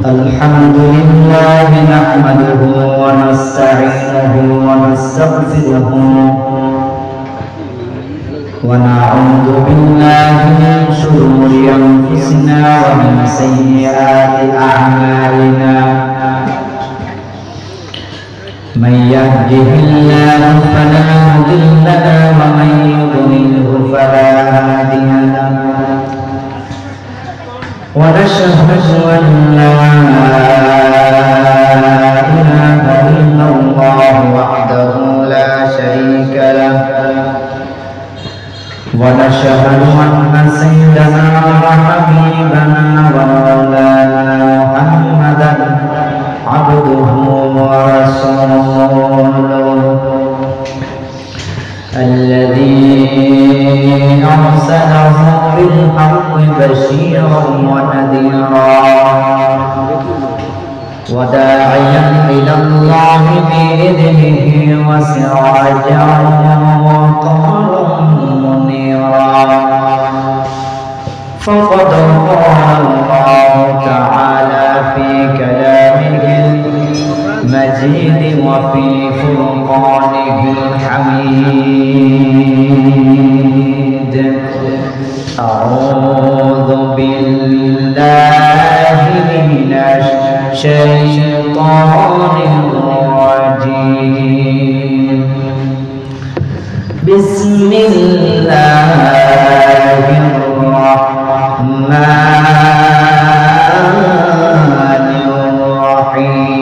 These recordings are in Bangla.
الحمد لله نحمده ونستعينه ونستغفره ونعوذ بالله من شرور أنفسنا ومن سيئات أعمالنا من يهده الله فلا مضل له ومن يضلله فلا هادي له ونشهد أن لا إله إلا الله وحده لا شريك له ونشهد أن سيدنا وحبيبنا ومولانا محمدا عبده ورسوله الذي أرسله بالحق بشيرا ونذيرا وداعيا إلى الله بإذنه وسراجا وقمرا منيرا فقد قال الله تعالى في كلامه المجيد وفي فرقانه الحميد أعوذ بالله من الشيطان الرجيم بسم الله الرحمن الرحيم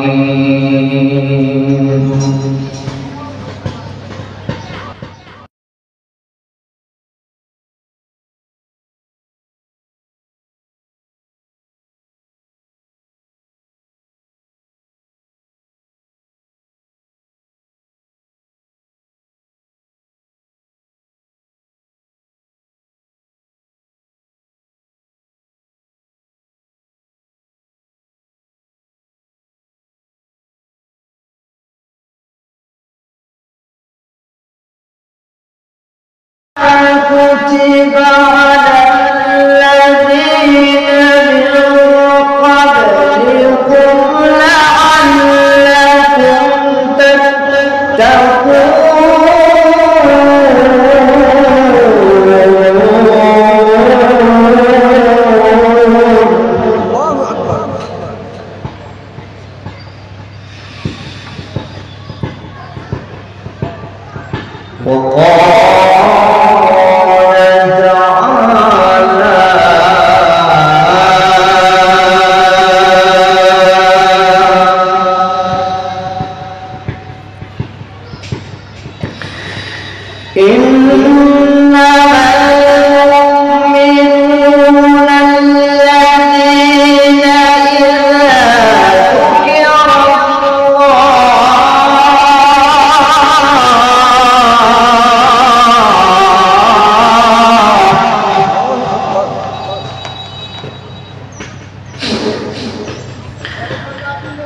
كتب على الذين من قبلكم لعلكم تتقون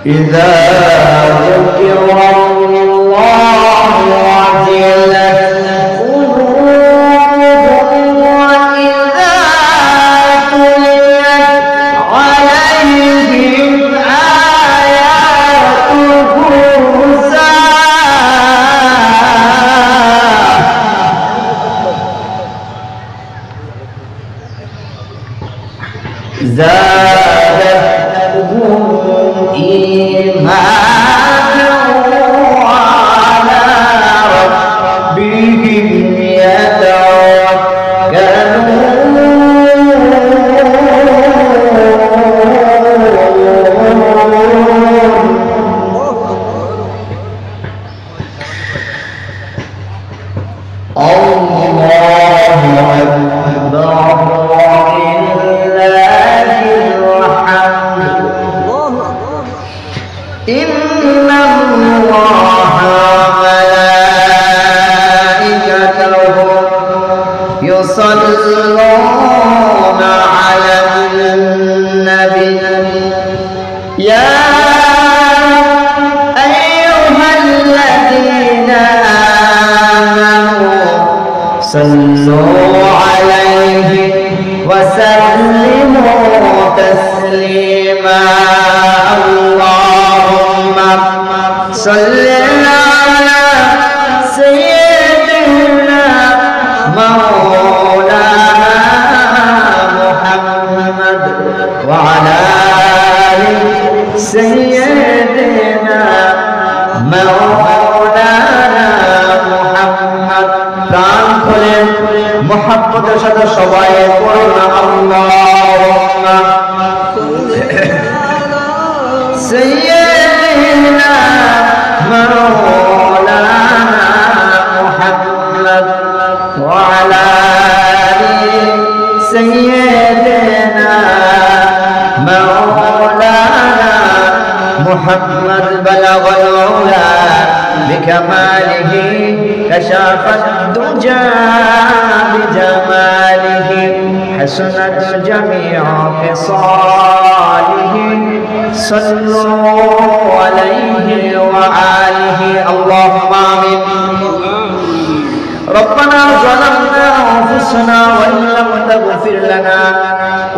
إذا ذكر الله وجلت قلوبهم وإذا تليت عليهم آياته زادتهم إيمانا وعلى ربهم يتوكلون الله أكبر إن الله وملائكته يصلون على النبي يا أيها الذين آمنوا صلوا عليه وسلموا تسليما وعلى آل سيدنا مولانا محمد প্রাণ খুলে মুহাব্বতের সাথে সবাই পড়ুন আল্লাহুম্মা سيدنا مولانا محمد وعلى آل سيدنا مولانا محمد بلغ العلا بكماله كشف الدجى بجماله حسنت جميع خصاله صلوا عليه وآله اللهم آمين ربنا ظلمنا أنفسنا وإن لم تغفر لنا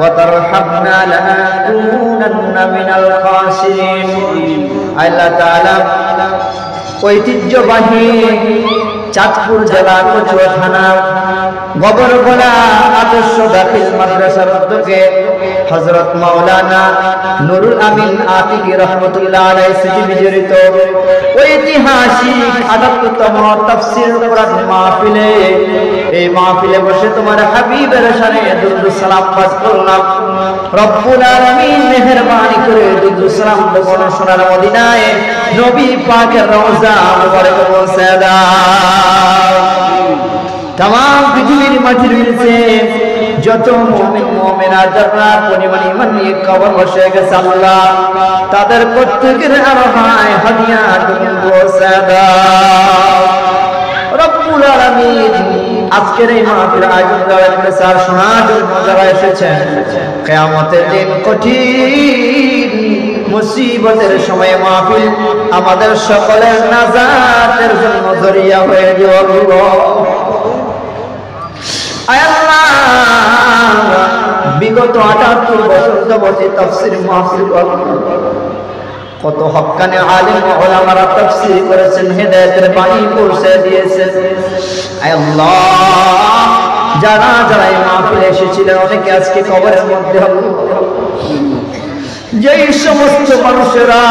وترحمنا لنكونن من الخاسرين الله تعالى ঐতিহ্যবাহী চাঁদপুর জেলা কচুয়া থানা গোবরগোলা আদর্শ দাখিল মাদ্রাসার উদ্যোগে হযরত মাওলানা নুরুল আমিন আতিকি রহমাতুল্লাহ আলাইহি স্মৃতি বিজড়িত ঐতিহাসিক ৭৮তম তাফসীর কোরআন মাহফিলে এই মাহফিলে বসে তোমার হাবিবের শানে দুরূদ সালাম পাঠ করলাম। রব্বুল আলামিন মেহেরবানি করে দুরূদ সালাম বর্ণনা শোনার মদিনায় নবী পাকের রওজা মুবারক পৌঁছে দাও। तमाम পৃথিবীর মাটির নিচে যত মুমিন মুমিনা যারা পরিমাণ ঈমান নিয়ে কবর বসে গেছে আল্লাহ তাদের প্রত্যেকের আরহায় হাদিয়া তুমি পৌঁছে দাও। রব্বুল আলামিন আজকের এই মাহফিল আয়োজন করেছে আর শোনার জন্য যারা এসেছেন কিয়ামতের দিন কঠিন মুসিবতের সময় মাহফিল আমাদের সকলের নাজাতের জন্য জরিয়া হয়ে যাবে। বিগত ৭৮ বছর যাবত তাফসীর মাহফিল কত হক্কানে আলেম ওলামারা তাফসীর করেছেন, হেদায়েতের বাণী পৌঁছে দিয়েছেন। আল্লাহ যারা যারা এই মাহফিলে এসেছিলেন অনেকে আজকে কবরের মধ্যে হল। যেই সমস্ত মানুষেরা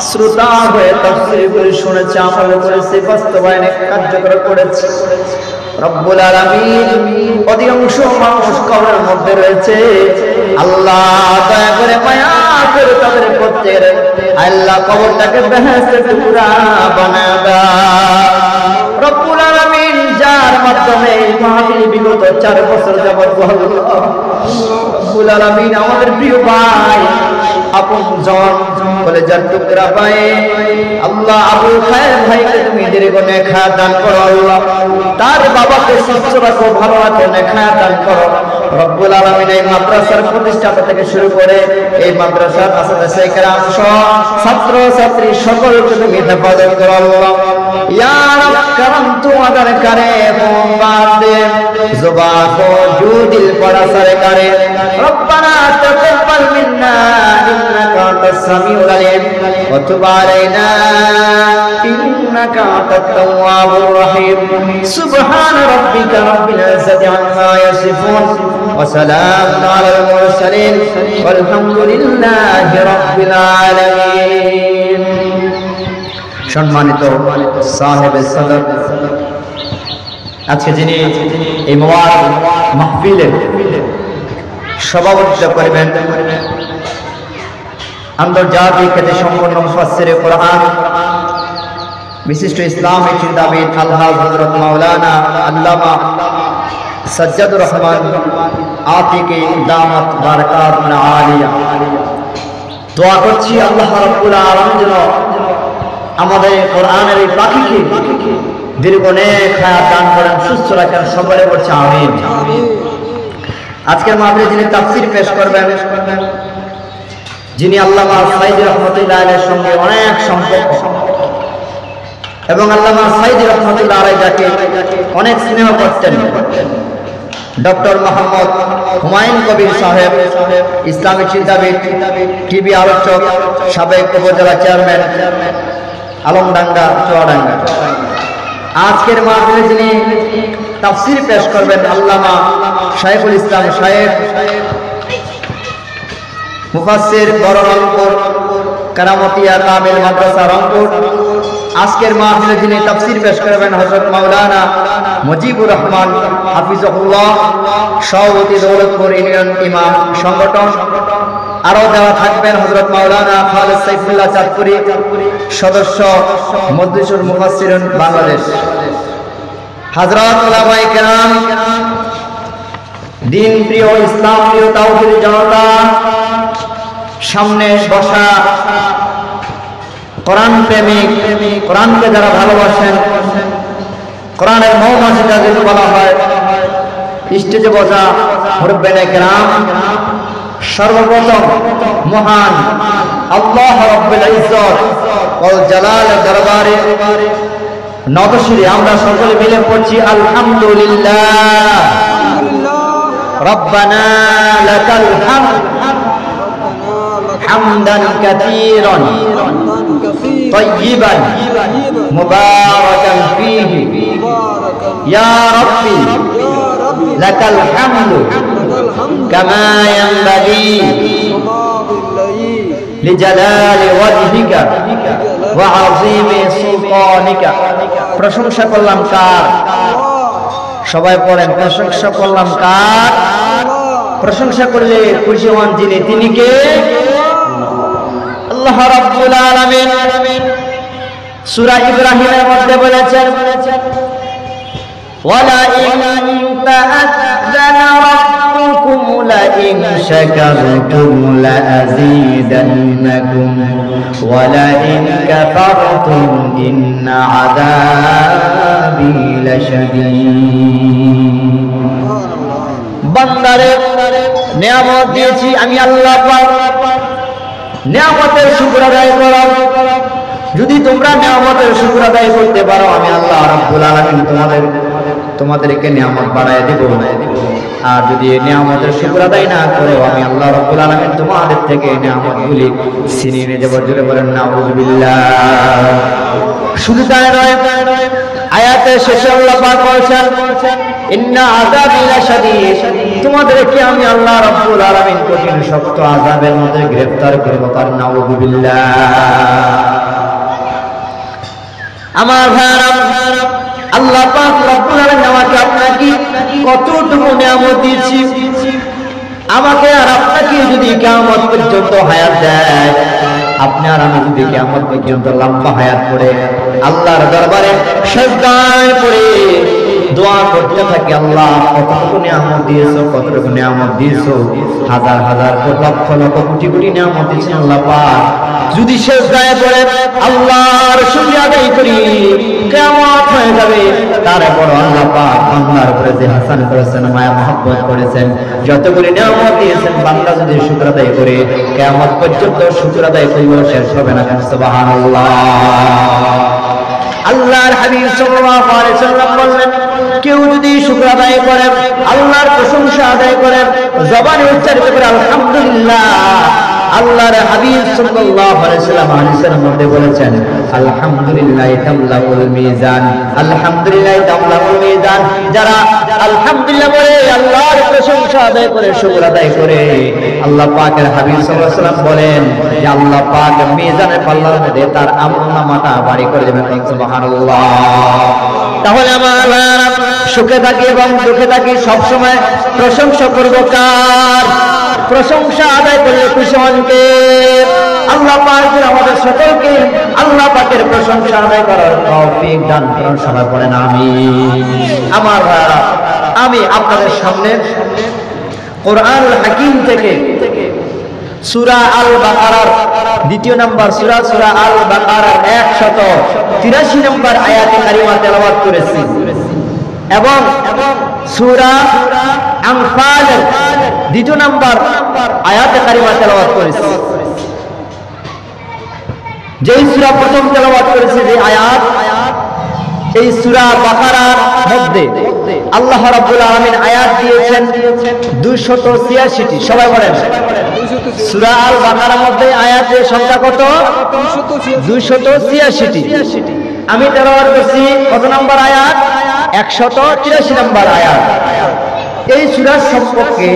শ্রোতা হয়ে তাফসীর করে শুনেছে, আমল করেছে, বাস্তবায়নে কার্যকর করেছে, রব্বুল আলামিন অধিকাংশ মানুষ কবরের মধ্যে রয়েছে। আল্লাহ দয়া করে মায়া করে তাদের প্রত্যেকের আল্লাহ কবরটাকে বেহেশতের টুকরা বানায় দাও। রব্বুল আলামিন যার মাধ্যমে এই মাহফিল বিগত 4 বছর যাবত হলো, রব্বুল আলামিন আমাদের প্রিয় ভাই আপনজন কলেজার টুকরা ভাই আল্লাহ আবু খায়ের ভাইকে তুমি দীর্ঘ নেক দান করো আল্লাহ, তার বাবাকে সুস্থ রাখো, ভালো রাখো, নেক দান করো। রব্বুল আলামিন এই মাদ্রাসার প্রতিষ্ঠাতা থেকে শুরু করে এই মাদ্রাসার আসলে কেরাম সহ ছাত্র ছাত্রী সকলকে তুমি হেফাজত করো আল্লাহ। ইয়া রব করম তু আদর করে মোবাদে जुबान को जो दिल पर असर करे। रब्बना तक़ब्बल मिन्ना इन्नका अंतस समीउल अलीम व तुब अलैना इन्नका अंतत तव्वाबुर रहीम। सुब्हान रब्बिका रब्बिल इज्जति अम्मा यसिफून व सलामुन अलल मुरसलीन वल्हम्दुलिल्लाहि रब्बिल आलामीन। সম্মানিত সাহেবে সদর, আজকে যিনি এই মোবারক মাহফিলে সভাপতিত্ব করবেন আন্তর্জাতিক খ্যাতি সম্পন্ন মুফাসসিরে কোরআন বিশিষ্ট ইসলামী চিন্তাবিদ আলহাজ হযরত মাওলানা আল্লামা সাজ্জাদুর রহমান আতিকি দামাত বারাকাতুল আলিয়া। দোয়া করছি আল্লাহ রাব্বুল আলামিন যেন আমাদের কোরআনের এই পাখিকে দীর্ঘ নেক হায়াত দান করেন, সুস্থ রাখেন, সকলে বলছে আমিন। আজকের মাহফিলে যিনি তাফসীর পেশ করবেন, যিনি আল্লামা সাইদি রহমাতুল্লাহ আলাইহির সঙ্গে অনেক সম্পর্ক এবং আল্লামা সাইদি রহমাতুল্লাহ আলাইহি যাকে অনেক স্নেহ করতেন, ডক্টর মোহাম্মদ হুমায়ুন কবির সাহেব, ইসলামী চিন্তাবিদ, টিভি আলোচক, সাবেক উপজেলা চেয়ারম্যান আলমডাঙ্গা চুয়াডাঙ্গা। আজকের মাহফিলে যিনি তাফসীর পেশ করবেন আল্লামা শাইখুল ইসলাম শাইখ মুফাসসির বড় রংপুর কারামতিয়া কামিল মাদ্রাসা রংপুর। আজকের মাহফিলে যিনি তাফসীর পেশ করবেন হযরত মাওলানা মুজিবুর রহমান হাফিজাহুল্লাহ, সভাপতি দৌলতপুর ইউনিয়ন ইমাম সংগঠন। আরো যারা থাকবেন হযরত মাওলানা খালেদ সাইফুল্লাহ চাঁদপুরি, সদস্য মজলিসুল মুফাসসিরিন বাংলাদেশ। হযরত উলামায়ে কেরাম, দিন প্রিয়, ইসলাম প্রিয় তাওহীদ জনতা, সামনে বসা কোরআন প্রেমিক, কোরআনকে যারা ভালোবাসেন, কোরআনের মৌমাছি যাদের বলা হয়, স্টেজে বসা মুরব্বিনে কেরাম, সর্বপ্রথম মহান আল্লাহ রাব্বুল ইজ্জত ওয়াল জালালের দরবারে নতশিরে আমরা সকলে মিলে পড়ছি আলহামদুলিল্লাহ। রব্বানা লাকাল হামদ হামদান কাসীরান তাইয়িবান মুবারাকান ফীহি ইয়া রাব্বি লাকাল হামদু কামা ইয়ানবাগি লিজালালি ওয়াজহিকা ওয়া আযীমি সুলতানিকা। প্রশংসা করলাম কার? সবাই পড়েন, প্রশংসা করলাম কার? প্রশংসা করলে খুশি হন যিনি, তিনি কে? আল্লাহ রাব্বুল আলামিন সূরা ইব্রাহিমের মধ্যে বলেছেন, ওয়ালা ইন তাআযানা রাব্বুকুম লা ইন শাকারতুম লা আযীদান্নাকুম ওয়া লা ইন কাফারতুম ইন্না আযাবি লাশাদীদ। বান্দারে নিয়ামত দিয়েছি আমি আল্লাহ পাক, নিয়ামতের শুকর আদায় করো। যদি তোমরা নিয়ামতের শুকর আদায় করতে পারো, আমি আল্লাহ রাব্বুল আলামিন তোমাদেরকে নিয়ামত বাড়ায় দেব। আর যদি এই নিয়ামতের শুকর আদায় না করো, আমি আল্লাহ রাব্বুল আলামিন তোমাদের থেকে নিয়ামতগুলি ছিনিয়ে নিয়ে যাব। জোরে বলেন নাউযুবিল্লাহ। শুধু তাই নয়, আয়াতের শেষে আল্লাহ পাক বলেছেন, ইন্না আযাবি লাশাদীদ, তোমাদেরকে আমি আল্লাহ রাব্বুল আলামিন কঠিন শক্ত আযাবের মধ্যে গ্রেফতার করব। কার নাউযুবিল্লাহ। আমার ভাইরা, আল্লাহ পাক রব্বুল আলামিন আমাকে আপনাকে কতটুকু নিয়ামত দিয়েছি। আমাকে আর আপনাকে যদি কিয়ামত পর্যন্ত হায়াত দেয়, আপনি আর আমি যদি কিয়ামত পর্যন্ত লম্বা হায়াত করে আল্লাহর দরবারে সিজদায় পড়ে দোয়া করতে থাকি, আল্লাহ কতটুকু নিয়ামত দিয়েছো, কতটুকু নিয়ামত দিয়েছো, হাজার হাজার লক্ষ লক্ষ কোটি কোটি নিয়ামত দিয়েছেন আল্লাহ পাক। যদি সিজদায় পড়ে আল্লাহর শুকরিয়া আদায় করি, কিয়ামত হয়ে যাবে। তারপর আল্লাহ পাক বান্দার উপরে যে হাসান করেছেন, মায়া মহব্বত করেছেন, যতগুলি নিয়ামত দিয়েছেন, বান্দা যদি শুকর আদায় করে কিয়ামত পর্যন্ত শুকর আদায় করলেও শেষ হবে না। সুবহানাল্লাহ। আল্লাহর হাবিব সাল্লাল্লাহু আলাইহি ওয়াসাল্লাম বললেন, কেউ যদি শুকর আদায় করে, আল্লাহর প্রশংসা আদায় করে, জবানে উচ্চারিত করে আলহামদুলিল্লাহ, আল্লাহর হাবিব সাল্লাল্লাহু আলাইহি ওয়াসাল্লাম হাদিসের মধ্যে বলেছেন, আলহামদুলিল্লাহ তামলাউল মিজান, আলহামদুলিল্লাহ তামলাউল মিজান। যারা আলহামদুলিল্লাহ বলে আল্লাহর প্রশংসা আদায় করে, শুকর আদায় করে, আল্লাহ পাকের হাবিব সাল্লাল্লাহু আলাইহি ওয়াসাল্লাম বলেন যে আল্লাহ পাক মিজানের পাল্লার মধ্যে তার আমলনামাটা ভারী করে দেবেন। সুবহানাল্লাহ। তাহলে আমার সুখে থাকি এবং দুঃখে থাকি সব সময় প্রশংসা করব কার? প্রশংসা আদায় করলে খুশি হন কে? আল্লাহ পাক আমাদের সকলকে আল্লাহ পাকের প্রশংসা আদায় করার তৌফিক দান করুন। সবাই বলেন আমিন। আমার ভাইরা, আমি আপনাদের সামনে কোরআনুল হাকিম থেকে সূরা আল বাকারার দ্বিতীয় নম্বর সূরা, সূরা আল বাকারার 183 নম্বর আয়াতে কারিমা তেলাওয়াত করেছি এবং সূরা আনফালের দ্বিতীয় নম্বর আয়াতে কারিমা তেলাওয়াত করেছি। যেই সূরা প্রথম তেলাওয়াত করেছি, যে আয়াত, এই সূরা বাকারার মধ্যে আল্লাহ রাব্বুল আলামিন আয়াত দিয়েছেন 286টি। সবাই বলেন, সূরা আল বাকারার মধ্যে আয়াতের সংখ্যা কত? 286টি। আমি তেলাওয়াত করছি কত নম্বর আয়াত? 183 নম্বর আয়াত। এই সূরার সম্পর্কে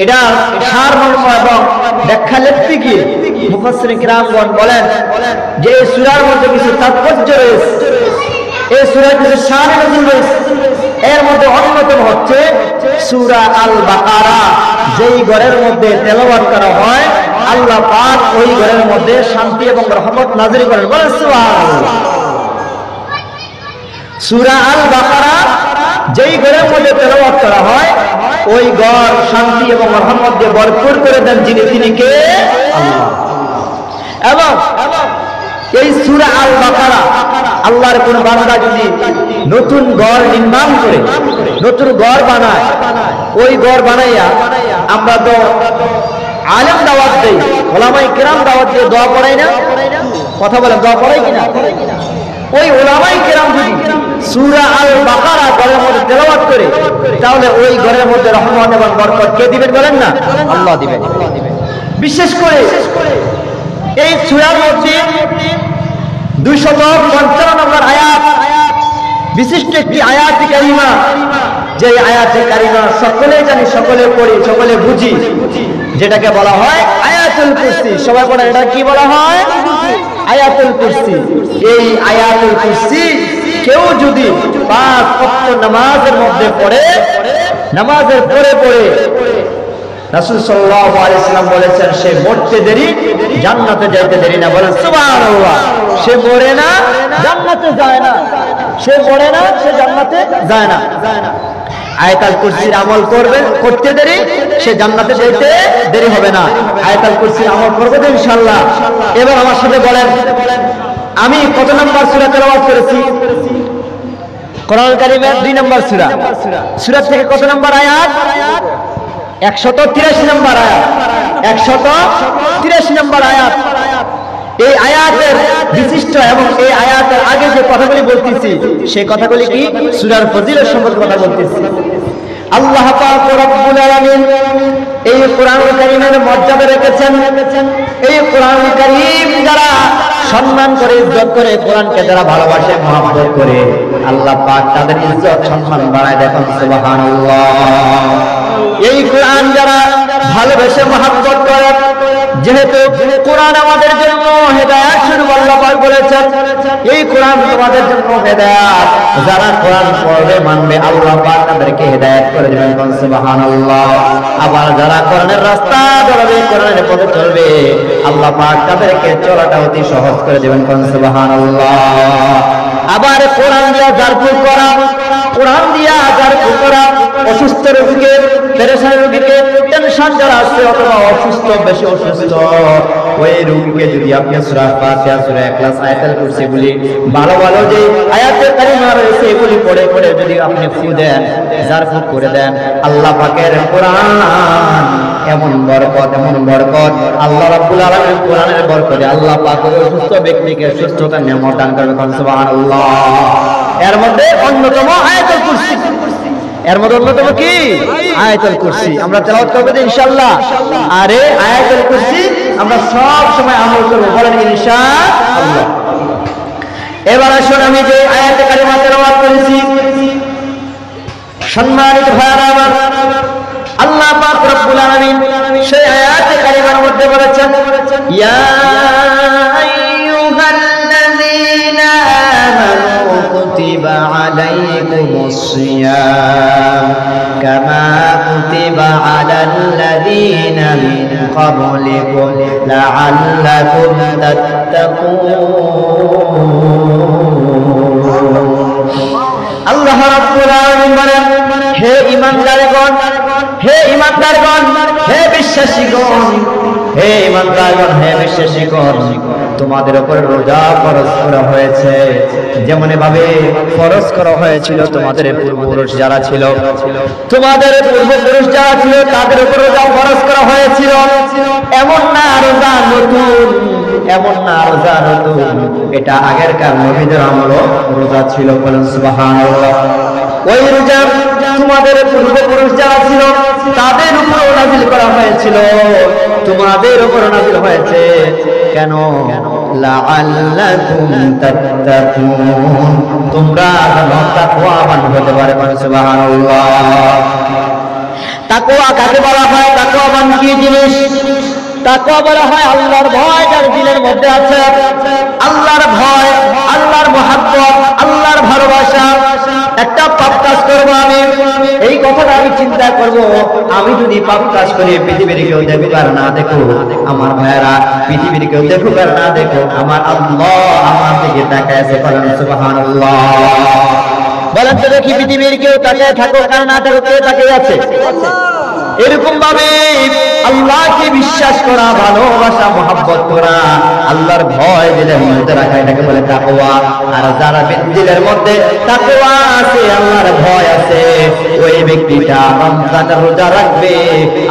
এটা সারমর্ম এবং ব্যাখ্যা লিখতে গিয়ে মুফাসসিরিন কিরামগণ বলেন যে এই সূরার মধ্যে কিছু তাৎপর্য রয়েছে, এই সূরার কিছু শান নজুল রয়েছে। এর মধ্যে অন্যতম হচ্ছে সূরা আল বাকারা, যেই ঘরের মধ্যে তেলাওয়াত করা হয় আল্লাহ পাক ওই ঘরের মধ্যে শান্তি এবং রহমত নাযিল করেন। বলেন সুবহানাল্লাহ। সূরা আল বাকারা যেই ঘরের মধ্যে তেলাওয়াত করা হয় ওই ঘর শান্তি এবং রহমত দিয়ে ভরপুর করে দেন যিনি, তিনি কে? আল্লাহ। এবং এই সূরা আল বাকারা আল্লাহর কোন বান্দা যদি নতুন ঘর নির্মাণ করে, নতুন ঘর বানায়, ওই ঘর বানাইয়া আমরা তো আলেম দাওয়াত দেই, ওলামায়ে কেরাম দাওয়াত দিয়ে দোয়া পড়াই না? কথা বলেন, দোয়া পড়াই কিনা? ওই ওলামায়ে কেরাম যদি সূরা আল বাকারা ঘরের মধ্যে তেলাওয়াত করে তাহলে ওই ঘরের মধ্যে রহমত এবং বরকত কে দিবেন বলেন না? আল্লাহ দিবেন। বিশেষ করে এই সূরার মধ্যে 255 নম্বর আয়াত বিশিষ্ট একটি আয়াতে কারিমা, যে আয়াতে কারিমা সকলেই জানি, সকলে পড়ি, সকলে বুঝি, যেটাকে বলা হয় আয়াতুল কুরসি। সবাই পড়ে, এটা কি বলা হয়? আয়াতুল কুরসি। এই আয়াতুল কুরসি কেউ যদি 5 ওয়াক্ত নামাজের মধ্যে পড়ে, নামাজের পরে পড়ে রাসূল সাল্লাল্লাহু আলাইহি ওয়াসাল্লাম বলেছেন সে মরতে দেরি, জান্নাতে যাইতে দেরি না। বলেন সুবহানাল্লাহ। সে মরে না, জান্নাতে যায় না। সে মরে না, সে জান্নাতে যায় না। আয়াতুল কুরসির আমল করতে দেরি, সে জান্নাতে যাইতে দেরি হবে না। আয়াতুল কুরসির আমল করবে তো ইনশাআল্লাহ। এবার আমার সাথে বলেন, আমি কত নম্বর সূরা তেলাওয়াত করেছি? কোরআনুল কারীমের 2 নম্বর সূরা। সূরা থেকে কত নম্বর আয়াত? 183 নম্বর আয়াত। 183 নম্বর আয়াত। এই আয়াতের বিশিষ্ট এবং এই আয়াতের আগে যে কথাগুলি বলতেছি সেই কথাগুলি কি? সূরার ফজিলত সম্পর্কে কথা বলতেছি। আল্লাহ পাক রব্বুল আলামিন এই কোরআনুল কারীমের মর্যাদা রেখেছেন। এই কোরআনুল কারীম যারা সম্মান করে, ইজ্জত করে, কোরআনকে যারা ভালোবাসে, মহব্বত করে, আল্লাহ পাক তাদের ইজ্জত সম্মান বাড়ায়। দেখুন সুবহানাল্লাহ। এই কোরআন যারা ভালোবেসে মহব্বত করে, যেহেতু কোরআন আমাদের জন্য হেদায়েত স্বরূপ আল্লাহ পাক বলেছেন এই কোরআন তোমাদের জন্য হেদায়েত, যারা কোরআন পড়বে মানবে আল্লাহ পাক তাদেরকে হেদায়েত করে দিবেন। সুবহানাল্লাহ। আবার যারা কোরআনের রাস্তা ধরবে, কোরআনের পথে চলবে, আল্লাহ পাক তাদেরকে চলাটা অতি সহজ করে দিবেন। সুবহানাল্লাহ। আবার কোরআন দিয়া জারফুল করা, কোরআন দিয়া জারফুল করা অসুস্থ রোগীকে, পেরেশান রোগীকে, টেনশন যারা আছে অথবা অসুস্থ, বেশি অসুস্থ, ওই রোগীকে যদি আপনি সূরা ফাতিহা, সূরা ইখলাস, আয়াতুল কুরসি বলি, ভালো ভালো যে আয়াতে কারিমা রয়েছে এগুলি পড়ে পড়ে যদি আপনি ফু দেন, জারফু করে দেন, আল্লাহ পাকের কোরআন এমন বরকত, এমন বরকত, আল্লাহ রাব্বুল আলামিন কোরআনের বরকতে আল্লাহ পাক ওই অসুস্থ ব্যক্তিকে সুস্থতার নিয়ামত দান করবেন। সুবহানাল্লাহ। এর মধ্যে অন্যতম আয়াতুল কুরসি। এর মধ্যে অন্যতম কি? আয়াতুল কুরসি। আমরা তেলাওয়াত করব ইনশাআল্লাহ। আর এই আয়াতুল কুরসি আমরা সব সময় আমল করব, বলেন ইনশাআল্লাহ। এবার আসুন আমি যে আয়াতে কারিমা তেলাওয়াত করেছি, সম্মানিত ভাইরা আমার, আল্লাহ পাক রব্বুল আলামিন সেই আয়াতে কারিমার মধ্যে বলেছেন ইয়া আইয়ুহাল্লাযীনা আমানু কুতিবা আলাইকুমুস সিয়াম কামা কুতিবা আলাল্লাযীনা মিন ক্বাবলিকুম লাআল্লাকুম তাত্তাকুন। আল্লাহ রাব্বুল আলামিন বলেন, হে ঈমানদারগণ, হে ঈমানদারগণ, হে বিশ্বাসীগণ, হে ঈমানদারগণ, হে বিশ্বাসীগণ, তোমাদের উপর রোজা ফরজ করা হয়েছে যেমন ভাবে ফরজ করা হয়েছিল তোমাদের পূর্বপুরুষ যারা ছিল, তোমাদের পূর্বপুরুষ যারা ছিল তাদের উপর রোজা ফরজ করা হয়েছিল। এমন না রোজা নতুন, এমন না রোজা নতুন, এটা আগেরকার নবীদের আমলও রোজা ছিল। বলেন সুবহানাল্লাহ। ওই রোজা তোমাদের পূর্বপুরুষ যারা ছিল তাদের উপর নাযিল করা হয়েছিল, তোমাদের উপর নাযিল হয়েছে। কেন? লাআল্লাকুম তাত্তাকুন, তোমরা যেন তাকওয়াবান হতে পারো। সুবহানাল্লাহ। তাকওয়া কাকে বলা হয়? তাকওয়া মানে কি জিনিস? তাকওয়া বলা হয় আল্লাহর ভয় যার দিলের মধ্যে আছে। আল্লাহর ভয়, আল্লাহর মহব্বত, আল্লাহর ভালোবাসা। একটা পাপ কাজ করবো আমি, এই কথাটা আমি চিন্তা করব, আমি যদি পাপ কাজ করি পৃথিবীর কেউ দেখুক আর না দেখুক, আমার ভাইয়েরা পৃথিবীর কেউ দেখুক আর না দেখুক, আমার আল্লাহ আমার দিকে তাকায় আছে। বলেন সুবহানাল্লাহ। বলেন তো দেখি, পৃথিবীর কেউ তাকায় থাকুক আর না থাকুক, কে তাকিয়ে আছে? এরকম ভাবে আল্লাহকে বিশ্বাস করা, ভালোবাসা, মহব্বত করা, আল্লাহর ভয় দিলের মধ্যে রাখা, এটাকে বলে তাকওয়া। আর যারা দিলের মধ্যে তাকওয়া আছে, আল্লাহর ভয় আছে, ওই ব্যক্তিটা রমজানের রোজা রাখবে,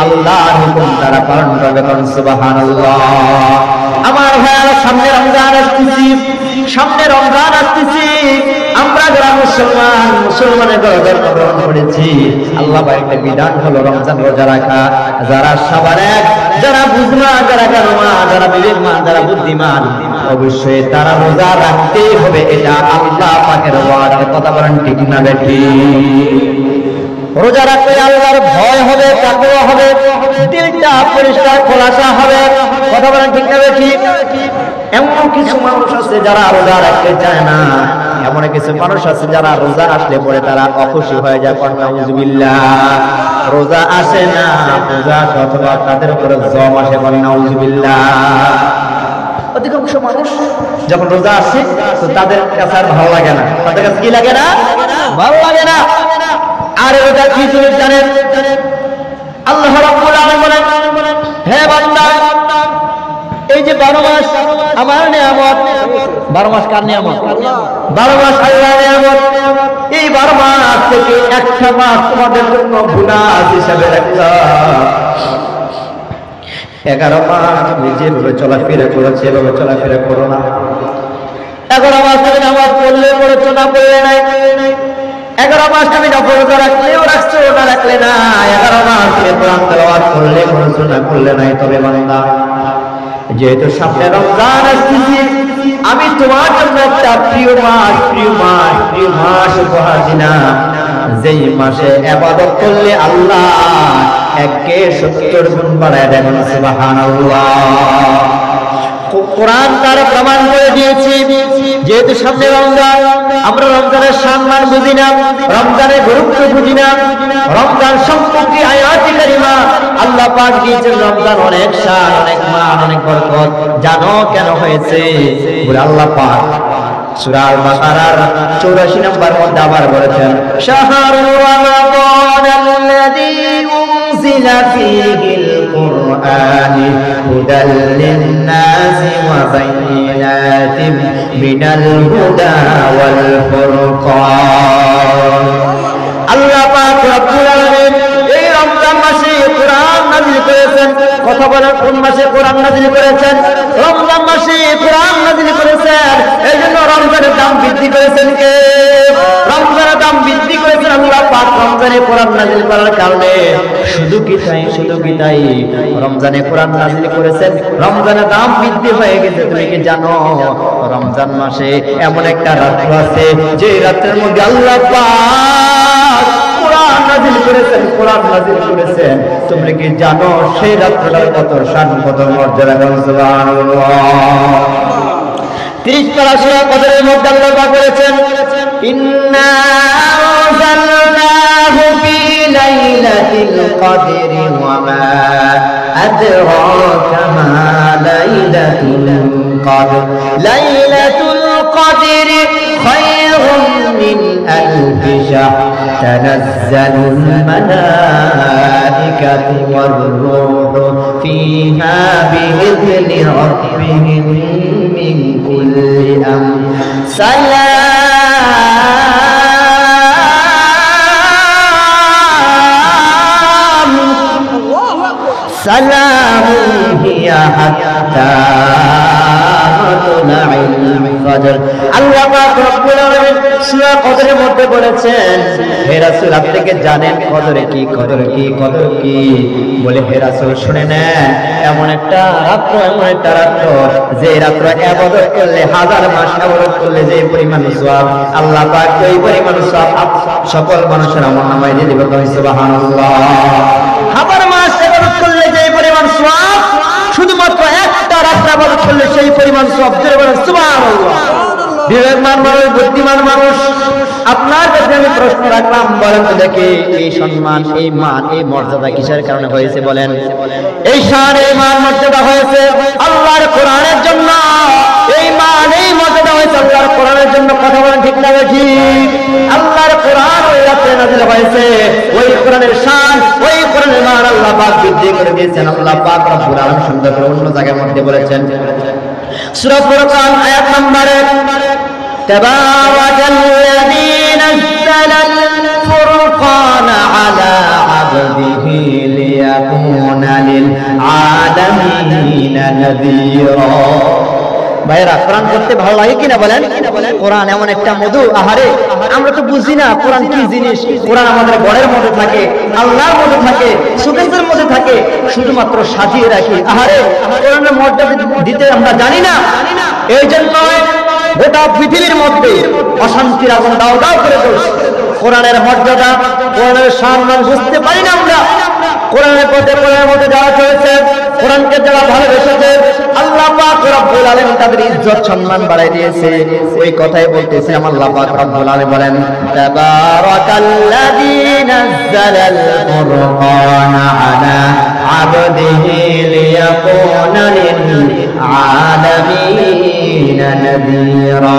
আল্লাহর হুকুম তারা পালন করবে। সুবহানাল্লাহ। আমার ভাইয়েরা, সামনে রমজান আসতেছি, সামনে রমজান আসতেছি। আমরা যারা মুসলমান, মুসলমানের ঘরে জন্মগ্রহণ করেছি, আল্লাহ একটা বিধান হলো রমজান রোজা রাখা। যারা সাবারেক, যারা বুঝমান, যারা জ্ঞানমান, যারা বিবেকমান, যারা বুদ্ধিমান, অবশ্যই তারা রোজা রাখতেই হবে। এটা আল্লাহ পাকের ওয়াদা। কথা বলেন ঠিক না বেটি? রোজা রাখলে আল্লাহর ভয় হবে, তাকওয়া হবে, দিলটা পরিষ্কার খোলাসা হবে। কথা বলেন ঠিক না বেটি? এমন কিছু মানুষ আছে যারা রোজা রাখতে চায় না, এমন কিছু মানুষ আছে যারা রোজা আসলে পরে তারা অখুশি হয়ে যায়। নাউজুবিল্লাহ। রোজা আসে না, রোজা অথবা তাদের উপরে জম আসে। নাউজুবিল্লাহ। অধিকাংশ মানুষ যখন রোজা আসে তো তাদের কাছে আর ভালো লাগে না। তাদের কাছে কি লাগে না? ভালো লাগে না। আর রোজা কি জিনিস জানেন? আল্লাহ রাব্বুল আলামিন বলেন, হে বান্দা, এই যে 12 মাস আমার নিয়ামত, 12 মাস কার নিয়ামত? 12 মাস আল্লাহর নিয়ামত। এই 12 মাস থেকে একটা মাস তোমাদের জন্য বোনাস হিসাবে রাখলাম। 11 মাস তুমি যেভাবে চলাফেরা করেছো এভাবে চলাফেরা করো না। 11 মাস তুমি নামাজ পড়লে পড়েছো, না পড়লে নাই। 11 মাস তুমি নফল রোজা রাখলেও রাখছো, না রাখলে না। 11 মাস তুমি কোরআন তেলাওয়াত করলে করেছো, না করলে নাই। তবে বান্দা, যেহেতু সামনে রমজান আসছে, আমি তোমার জন্য একটা প্রিয় মাস উপহার দিলাম। যেই মাসে ইবাদত করলে আল্লাহ একে 70 গুণ বাড়ায় দেন। সুবহানাল্লাহ। কোরআন তার প্রমাণ করে দিয়েছে। যেহেতু সামনে রমজান, আমরা রমজানের সম্মান বুঝি না, রমজানের গুরুত্ব বুঝি না। রমজান সম্পর্কে আয়াতে কারিমা আল্লাহ পাক দিয়েছেন রমজান অনেক শান, অনেক মান, অনেক বরকত। জানো কেন হয়েছে? বলে আল্লাহ পাক সূরা আল-বাকারার 84 নম্বর মধ্যে আবার বলেছেন, শাহরুর রমাদানাল্লাযী উনজিলা ফীহিল কুরআন হুদাল লিন-নাসি ওয়া বাইয়িনাতিন মিনাল হুদা ওয়াল ফুরকান। আল্লাহ পাক রব্বুল আলামিন এই রমজান মাসে কোরআন নাযিল করেছেন। কথা বলেন, কোন মাসে কোরআন নাযিল করেছেন? রমজান মাসে কোরআন নাযিল করেছেন। এইজন্য রমজানের দাম বৃদ্ধি করেছেন কে? রমজানের দাম বৃদ্ধি করেছেন আল্লাহ পাক রমজানে কোরআন নাযিল করার কারণে। শুধু কি তাই, রমজানে কোরআন নাযিল করেছেন, রমজানের দাম বৃদ্ধি হয়ে গেছে। তুমি কি জানো রমজান মাসে এমন একটা রাত্র আছে যে রাতের মধ্যে আল্লাহ পাক কোরআন নাযিল করেছেন। তুমি কি জানো সেই রাত্রটার কত শান, কত মর্যাদা? সুবহানাল্লাহ। 30 পারা সূরা কদরের মধ্যে আল্লাহ পাক বলেছেন, ইন্না আনজালনাহু ফি লাইলাতিল কদরি ওয়া মা আদরাকা মা লাইলাতুল কদর। লাইলাতুল কদরি খায়রুম মিন আলফি শাহর তানাজ্জালুল মালাইকাতু ওয়ার রূহু ফিহা বিইذনি রাব্বিহিম মিন কুল্লি আমর সালামুন হিয়া হাত্তা মাতলাইল ফজর। আল্লাহ পাক রব্বুল আলামিন সূরা কদরের মধ্যে বলেছেন, হে রাসূল আপনি কি জানেন কদর কি? বলে, হে রাসূল শুনে নেন, এমন একটা রাত্র যে রাত্র ইবাদত করলে, 1000 মাস ইবাদত করলে যে পরিমাণ সওয়াব আল্লাহ পাক ওই পরিমাণ সওয়াব সকল মানুষের আমলনামায় দিয়ে দিবেন। সুবহানাল্লাহ। হাজার মাস ইবাদত করলে যে পরিমাণ সওয়াব, শুধুমাত্র একটা রাত ইবাদত করলে সেই পরিমাণ সওয়াব। জোরে বলেন সুবহানাল্লাহ। বিবেকমান মানুষ, বুদ্ধিমান মানুষ, আপনার কাছে আমি প্রশ্ন রাখলাম, বলেন তো দেখি এই সম্মান, এই মান, এই মর্যাদা কিসের কারণে হয়েছে বলেন? এই শান, এই মান, মর্যাদা হয়েছে আল্লাহর কোরআনের জন্য। এই মান, এই মর্যাদা হয়েছে আল্লাহর কোরআনের জন্য। কথা বলেন ঠিক না ঠিক? আল্লাহর কোরআন ওই রাতে নাযিল হয়েছে, ওই কোরআনের শান, ওই কোরআনের মান আল্লাহ পাক বৃদ্ধি করে দিয়েছেন। আল্লাহ পাক রব্বুল আলামিন সুন্দর করে অন্য জায়গার মধ্যে বলেছেন, সূরা ফুরকান আয়াত নম্বর 1, তাবারাকাল্লাযী নাযালাল ফুরকানা আলা আবদিহি লিয়াকুনা লিল আলামিনা নাযীরা। ভাইরা, কোরআন পড়তে ভালো লাগে কিনা বলেন? কোরআন এমন একটা মধু, আহারে আমরা তো বুঝি না কোরআন কি জিনিস। কোরআন আমাদের ঘরের মধ্যে থাকে, আল্লাহর মধ্যে থাকে, সুকেশের মধ্যে থাকে, শুধুমাত্র সাজিয়ে রাখি। আহারে, কোরআনের মর্যাদা দিতে আমরা জানি না। এই জন্য গোটা পৃথিবীর মধ্যে অশান্তির আগুন দাও দাও করে চলছে। কোরআনের মর্যাদা, কোরআনের সম্মান বুঝতে পারি না আমরা। কোরআনের পথে, কোরআনের মধ্যে যারা চলেছে, কোরআনকে যারা ভালোবেসেছে, আল্লাহ পাক রব্বুল আলামিন তাদের ইজ্জত সম্মান বাড়াই দিয়েছে। ওই কথাই বলতেছিলাম, আল্লাহ পাক রব্বুল আলামিন বলেন, তাবারাকাল্লাযী নাযালাল ফুরকানা আলা আবদিহি লিয়াকুনা লিল আলামিনা নাযীরা।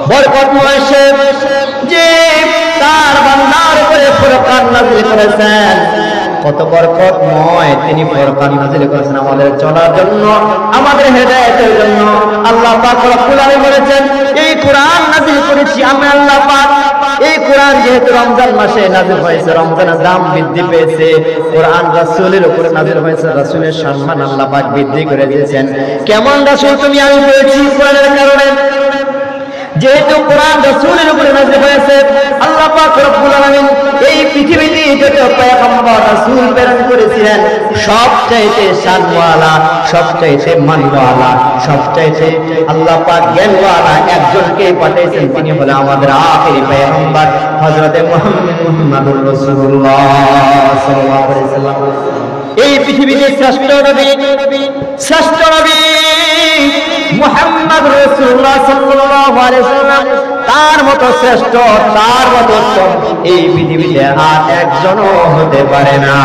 বরকতময় সে যে তার বান্দার উপরে ফুরকান নাযিল করেছেন। কত বরকতময় তিনি ফুরকান নাযিল করেছেন আমাদের চলার জন্য, আমাদের হেদায়েতের জন্য। আল্লাহ পাক রব্বুল আলামিন বলেছেন, এই কোরআন নাযিল করেছি আমি আল্লাহ পাক। এই কোরআন যেহেতু রমজান মাসে নাযিল হয়েছে, রমজানের দাম বৃদ্ধি পেয়েছে। কোরআন রাসূলের উপরে নাযিল হয়েছে, রাসূলের সম্মান আল্লাহ পাক বৃদ্ধি করে দিয়েছেন। কেমন রাসূল তুমি আমি পেয়েছি কোরআনের কারণে। যেহেতু কোরআন রাসূলের উপরে নাযিল হয়েছে, আল্লাহ পাক রব্বুল আলামিন এই পৃথিবীতে যত পয়গম্বর রাসূল প্রেরণ করেছিলেন, সবচাইতে শানওয়ালা, সবচাইতে মানওয়ালা, সবচাইতে আল্লাহ পাক জ্ঞানওয়ালা একজনকে পাঠিয়েছেন। তিনি হলেন আমাদের আখিরি পয়গম্বর হযরত মুহাম্মদুর রাসূলুল্লাহ সাল্লাল্লাহু আলাইহি ওয়াসাল্লাম। এই পৃথিবীতে শ্রেষ্ঠ নবী, শ্রেষ্ঠ নবী মুহাম্মদ রাসূলুল্লাহ সাল্লাল্লাহু আলাইহি ওয়াসাল্লাম, তার মতো শ্রেষ্ঠ, তার মতো উত্তম এই পৃথিবীতে আর একজনও হতে পারে না।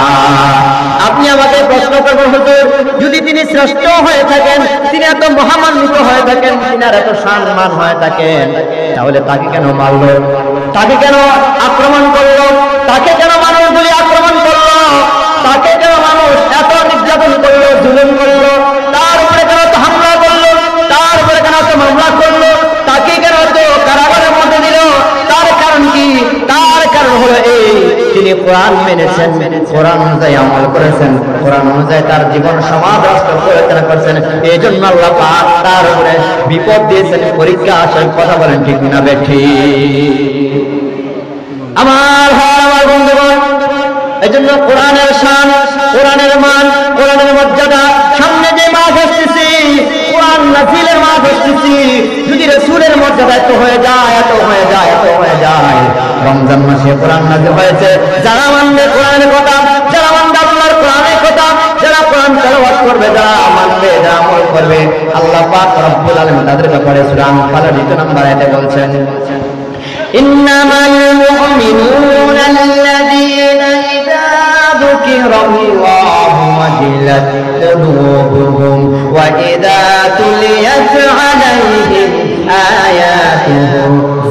আপনি আমাকে প্রশ্ন করবেন, হুজুর যদি তিনি শ্রেষ্ঠ হয়ে থাকেন, তিনি এত মহামান্বিত হয়ে থাকেন, তিনি এত সম্মান হয়ে থাকেন, তাহলে তাকে কেন মারল? তাকে কেন আক্রমণ করলো? তাকে কেন মানুষগুলি আক্রমণ করলো? তাকে কেন মানুষ এত নির্যাতন করলো, জুলুম করলো? তার উপরে কেন তো হামলা করলো? তার উপরে কেন তো মামলা করলো? তাকে কেন তো কারাগারের মধ্যে দিল? তার কারণ কি? তার কারণ হলো এই, তিনি কোরআন মেনেছেন, কোরআন অনুযায়ী আমল করেছেন, কোরআন অনুযায়ী তার জীবন সমাজ রাষ্ট্র পরিচালনা করেছেন। এই জন্য আল্লাহ পাক তার উপরে বিপদ দিয়েছেন, পরীক্ষা আসার। কথা বলেন ঠিক না বেঠি? আমার বন্ধুগণ, এই জন্য কোরআনের শান, কোরআনের মান, কোরআনের মর্যাদা, সামনে যে মাস আসতেছি, কোরআন নাযিলের মাস আসতেছি, যদি রাসূলের মর্যাদা এত হয়ে যায়, এত হয়ে যায়, এত হয়ে যায়। রমজান মাসে কোরআন নাযিল হয়েছে, যারা মানবে কোরআনের কথা, যারা মানবে আল্লাহর কোরআনের কথা, যারা কোরআন তেলাওয়াত করবে, যারা মানবে, যারা আমল করবে, আল্লাহ পাক রব্বুল আলামিন তাদের ব্যাপারে সূরা আনফালের 2 নম্বর আয়াতে বলছেন, ইন্নামাল মুমিনুনা আল্লাযীনা ইযা যুকিরাল্লাহু ওয়াজিলাত কুলুবুহুম ওয়া ইযা তুলিয়াত আলাইহিম আয়াতুহু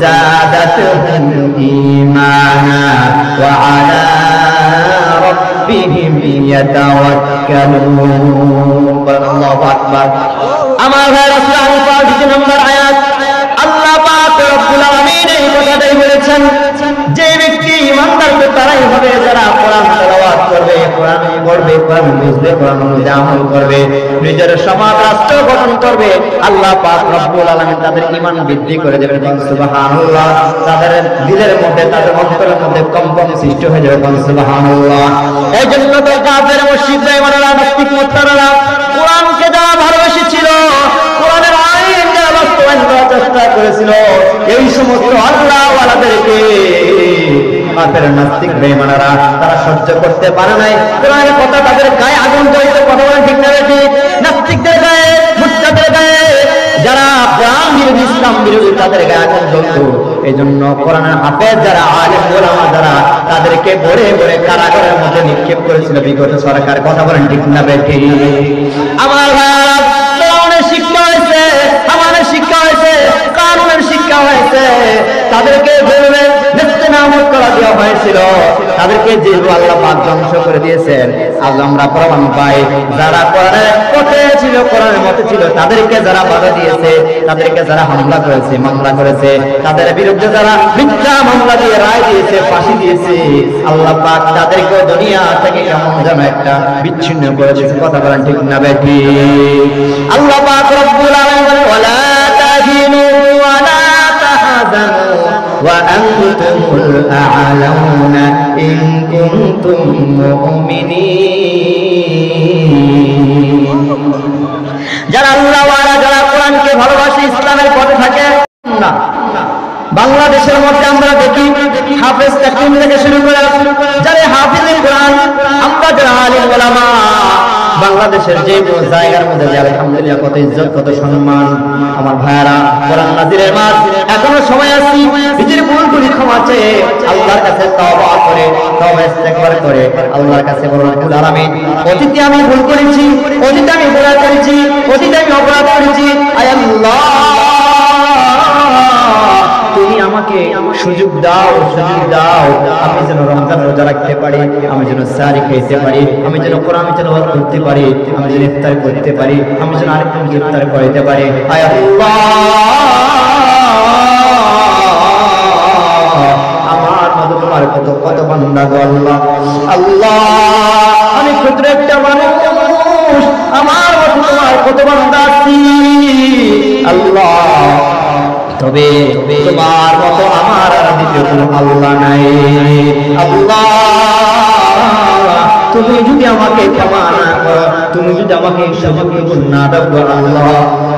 যাদাতুহুম ঈমানা ওয়া আলা রাব্বিহিম ইয়াতাওয়াক্কালুন। আল্লাহু আকবার। আমার ভাইরা, সূরা আনফাল 2 নম্বর আয়াত, আল্লাহ পাক রব্বুল আলামিন এই কথাটাই বলেছেন, যে ব্যক্তি ইমানদার তারাই হবে যারা কোরআন তেলাওয়াত করবে, কোরআন পড়বে, কোরআন বুঝবে, কোরআন অনুযায়ী আমল করবে, নিজের সমাজ রাষ্ট্র গঠন করবে। আল্লাহ পাক রব্বুল আলামিন তাদের ঈমান বৃদ্ধি করে দেবেন। সুবহানাল্লাহ। তাদের দিলের মধ্যে, তাদের অন্তরের মধ্যে কম্পন সৃষ্টি হয়ে যাবে। সুবহানাল্লাহ। এই জন্য তো কাফের, মুশরিক, বেঈমানরা, নাস্তিক, মুরতাদরা কোরআনকে যারা ভালোবেসেছিল, কোরআনের আইন যারা বাস্তবায়ন করার চেষ্টা করেছিল, এই সমস্ত আল্লাহওয়ালাদেরকে কাফের নাস্তিক বেঈমানেরা তারা সহ্য করতে পারে নাই কোরআনের কথা, তাদের গায়ে আগুন জ্বলছে। কথা বলেন ঠিক না ঠিক? নাস্তিকদের গায়ে, মুরতাদের গায়ে, যারা কোরআন বিরোধী, ইসলাম বিরোধী, তাদের গায়ে আগুন জ্বলতো। এই জন্য কোরআনের হাফেজ যারা, আলেম ওলামা যারা, তাদেরকে ভরে ভরে কারাগারের মধ্যে নিক্ষেপ করেছিল বিগত সরকার। কথা বলেন ঠিক না ঠিক? আমার ভাইরা, কোরআনের শিক্ষা হয়েছে, আমাদের শিক্ষা হয়েছে, কানুনের শিক্ষা হয়েছে। তাদেরকে যেভাবে নেস্তেনাবুদ করা দেওয়া হয়েছিল, তাদেরকে যেভাবে আল্লাহ পাক ধ্বংস করে দিয়েছেন, আজ আমরা প্রমাণ পাই যারা কোরআনের পথে ছিল, কোরআনের মতে ছিল, তাদেরকে যারা বাধা দিয়েছে, তাদেরকে যারা হামলা করেছে, মামলা করেছে, তাদের বিরুদ্ধে যারা মিথ্যা মামলা দিয়ে রায় দিয়েছে, ফাঁসি দিয়েছে, আল্লাহ পাক তাদেরকে দুনিয়া থেকে কেমন যেন একটা বিচ্ছিন্ন করে দিয়েছে। কথা বলেন ঠিক না বেঠি? আল্লাহ পাক রব্বুল আলামিন বলেন, ওয়ালা তাহিনু ওয়ালা তাহজানু ওয়া আনতুমুল আ'লাউনা ইন কুনতুম মুমিনিন। যারা আল্লাহ ওয়ালা, যারা কোরআনকে ভালোবাসে, ইসলামের পথে থাকে না। বাংলাদেশের মধ্যে আমরা দেখি হাফেজ তাকিম থেকে শুরু করে যারা হাফিজে কোরআন, আমরা যারা আলেম ওলামা, বাংলাদেশের যে কোনো জায়গার মধ্যে যে আলহামদুলিল্লাহ কত ইজ্জত, কত সম্মান। আমার ভাইয়ারা, কোরআন নাজিরের মাস, এখনো সময় আছে, নিজের ভুলগুলি ক্ষমা চেয়ে আল্লাহর কাছে তওবা করে, তওবা ইস্তেগফার করে আল্লাহর কাছে বলুন, রব্বুল আলামিন, অতীতে আমি ভুল করেছি, অতীতে আমি গুনাহ করেছি, অতীতে আমি অপরাধ করেছি, আয় আল্লাহ তুমি আমাকে সুযোগ দাও, সুযোগ দাও, আমি যেন রমজান রোজা রাখতে পারি, আমি যেন সাহরি খেতে পারি, আমি যেন কোরআন তেলাওয়াত করতে পারি, আমি যেন ইফতার করতে পারি, আমি যেন আরেকজনকে ইফতার করাতে পারি। আয় আল্লাহ, আমার মতো তোমার কত কত বান্দা গো আল্লাহ। আল্লাহ, আমি ক্ষুদ্র একটা মানুষ, আমার মতো তোমার কত বান্দা আছি আল্লাহ, তবে তোমার মতো আমার আর দ্বিতীয় কোনো আল্লাহ নাই। আল্লাহ, তুমি যদি আমাকে ক্ষমা না করো, তুমি যদি আমাকে সুযোগ না দাও আল্লাহ,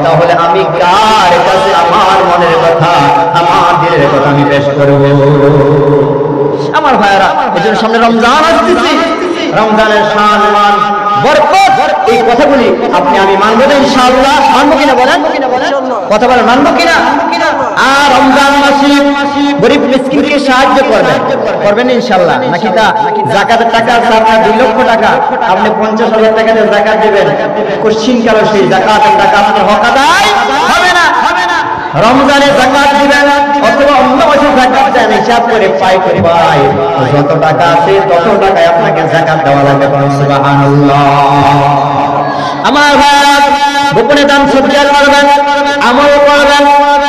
তাহলে আমি কার কাছে আমার মনের কথা, আমার দিলের কথা আমি পেশ করব? আমার ভাইয়েরা, এজন্য সামনে রমজান আসতেছে, রমজানের সম্মান, বরকত, এই কথাগুলি আপনি আমি মানবো না ইনশাআল্লাহ। মানবো কিনা বলেন? কথা বলেন, মানবো কিনা? আর রমজান মাসে গরিব মিসকিনকে সাহায্য করবেন, করবেন ইনশাআল্লাহ। নাকি তা যাকাতের টাকা আছে আপনার 2 লক্ষ টাকা, আপনি 50,000 টাকা দিয়ে যাকাত দিবেন, কোশ্চিন কালো সেই যাকাতের টাকা আপনার হক আদায় হবে না। রমজানে যাকাত দিবেন অথবা অন্য মাসে যাকাত দেন, হিসাব করে পাই করে পাই যত টাকা আছে তত টাকায় আপনাকে যাকাত দেওয়া লাগবে। সুবহানাল্লাহ। আমার ভাই, গোপনে দান সদকা করবেন, আমল করবেন,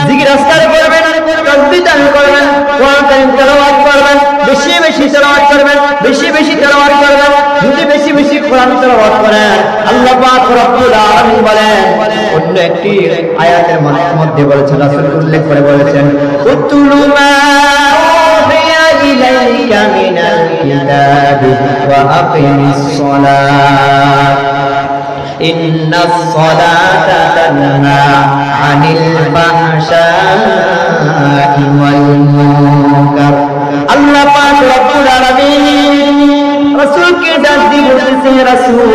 জিকির আজকার করবেন, তাসবিহ দান করবেন, কোরআন কারীম তেলাওয়াত করবেন, বেশি বেশি তেলাওয়াত করবেন, বেশি বেশি তেলাওয়াত করবেন। যদি বেশি বেশি কোরআন তেলাওয়াত করেন, আল্লাহ পাক রব্বুল আলামিন বলেন, অন্য একটি আয়াতের মধ্যে বলেছেন, রাসূল উল্লেখ করে বলেছেন, উতলু মা উহিয়া ইলাইকা মিনাল কিতাবি ওয়া আকিমিস সালাত ইন্নাস সালাতা তানহা আনিল ফাহশাই ওয়াল মুনকার। আল্লাহ পাক রব্বুল আলামিন রাসূলকে ডাক দিয়ে বলতেছেন, রাসূল,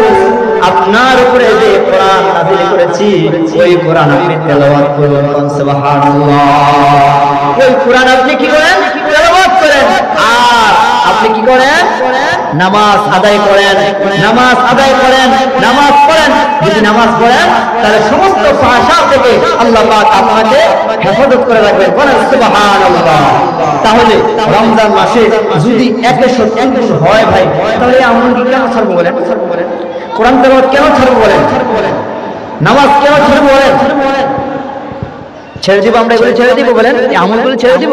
আপনার উপরে যে কোরআন নাযিল করেছি, ওই কোরআন আপনি তেলাওয়াত করুন। সুবহানাল্লাহ। ওই কোরআন আপনি কি করেন? তেলাওয়াত করেন। আর আপনি কি করেন? নামাজ আদায় করেন, নামাজ আদায় করেন, নামাজ পড়েন। যদি নামাজ পড়েন তাহলে সমস্ত ফাহশা থেকে আল্লাহ পাক আপনাকে হেফাজত করে রাখবেন। বলেন সুবহানাল্লাহ। তাহলে রমজান মাসে যদি 170 হয় ভাই, তাহলে আমল কি কেন ছাড়বো বলেন? কোরআন তেলাওয়াত কেন ছাড়বো বলেন? নামাজ কেন ছাড়বো বলেন? ছেড়ে দিব আমরা, এগুলো ছেড়ে দিব বলেন? এই আমলগুলো ছেড়ে দিব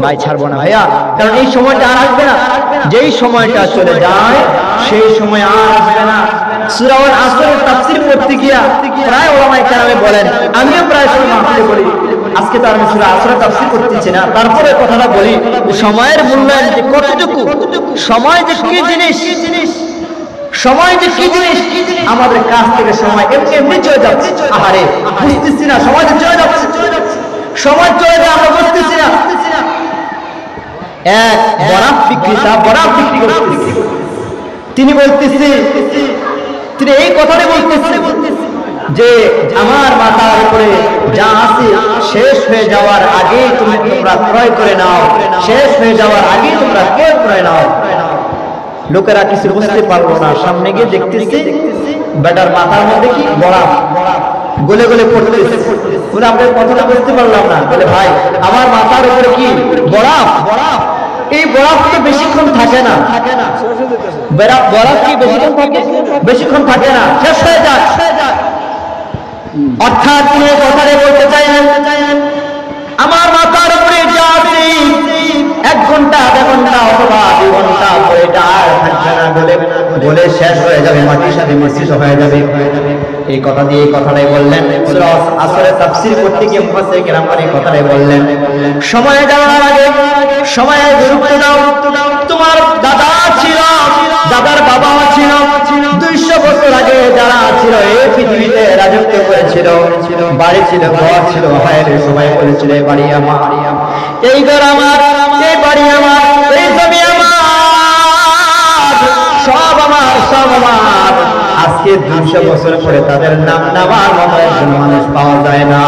ভাই? ছাড়বো না ভাইয়া, কারণ এই সময়টা আর আসবে না। যেই সময়টা চলে যায় সেই সময় আর আসবে না। সূরা আল আসরের তাফসীর পড়তে গিয়া প্রায় ওলামায়ে কেরামে বলেন, আমিও প্রায় সময় মাহফিলে বলি, আজকে তো আমি সূরা আসরের তাফসীর করতেছি না, তারপরে কথাটা বলি, সময়ের মূল্যায়ন যে কতটুকু, সময় যে কি জিনিস, সময় যে কি জিনিস, আমাদের কাছ থেকে সময় এমনি এমনি চলে যাচ্ছে। আহারে, বুঝতেছি না, সময় চলে যাচ্ছে, সময় চলে যায়, আমরা বুঝতেছি না। এক বরাত বিক্রেতা বরাত বিক্রি করতেছে। তিনি বলতেছে, তিনি এই কথাটাই বলতেছে যে আমার মাথার উপরে যা আছে শেষ হয়ে যাওয়ার আগে তোমরা ক্রয় করে নাও, শেষ হয়ে যাওয়ার আগে তোমরা ক্রয় করে নাও। লোকেরা কিছু বুঝতে পারলো না, সামনে গিয়ে দেখতেছে বেটার মাথার মধ্যে কি বরাত গলে গলে পড়তেছে। বলে আপনার কথাটা বুঝতে পারলাম না। বলে ভাই আমার মাথার উপরে কি বরাত, এই বরাত তো বেশিক্ষণ থাকে না। বরাত কি বেশিক্ষণ থাকে? বেশিক্ষণ থাকে না, শেষ হয়ে যায়। অর্থাৎ তিনি কথাটা বলতে চাইলেন আমার মাথার উপরে যা আছে 1 ঘন্টা 1.5 ঘন্টা অথবা 2 ঘন্টা পরে এটা আর থাকবে না, বলে শেষ হয়ে যাবে, মাটির সাথে মিশ্রিত হয়ে যাবে। এই কথা দিয়ে এই কথাটাই বললেন। সূরা আসরের তাফসীর করতে গিয়ে মুফাসসির কেরাম এই কথাটাই বললেন, সময় যাওয়ার আগে সময়ের গুরুত্ব দাও। তোমার দাদা ছিল, দাদার বাবা ছিল, 200 বছর আগে যারা ছিল এই পৃথিবীতে রাজত্ব করেছিল, বাড়ি ছিল, ঘর ছিল, হায়রে সবাই বলেছিল এই বাড়ি আমার, এই ঘর আমার, এই বাড়ি আমার, এই জমি আমার, সব আমার, সব আমার। আজকে 200 বছর পরে তাদের নাম নেওয়ার মতো একজন মানুষ পাওয়া যায় না।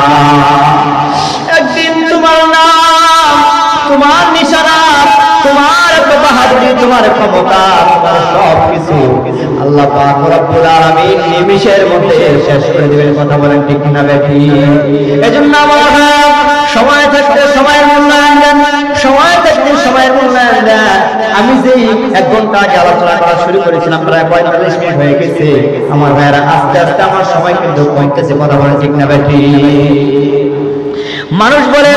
একদিন তোমার নাম, তোমার নিশানা, তোমার বাহাদুরি, তোমার ক্ষমতা, তোমার সবকিছু আল্লাহ পাক রব্বুল আলামিন নিমিষের মধ্যে শেষ করে দিবেন। কথা বলেন ঠিক না বেঠি? এজন্য আমার সময় থাকতে সময়ের মূল্যায়ন দেন, সময় থাকতে সময়ের মূল্যায়ন দেন। আমি যে 1 ঘন্টা আগে আলোচনা করা শুরু করেছিলাম, প্রায় 45 মিনিট হয়ে গেছে। আমার ভাইয়েরা আস্তে আস্তে আমার সময় কিন্তু কমতেছে। কথা বলেন ঠিক না বেঠি? মানুষ বলে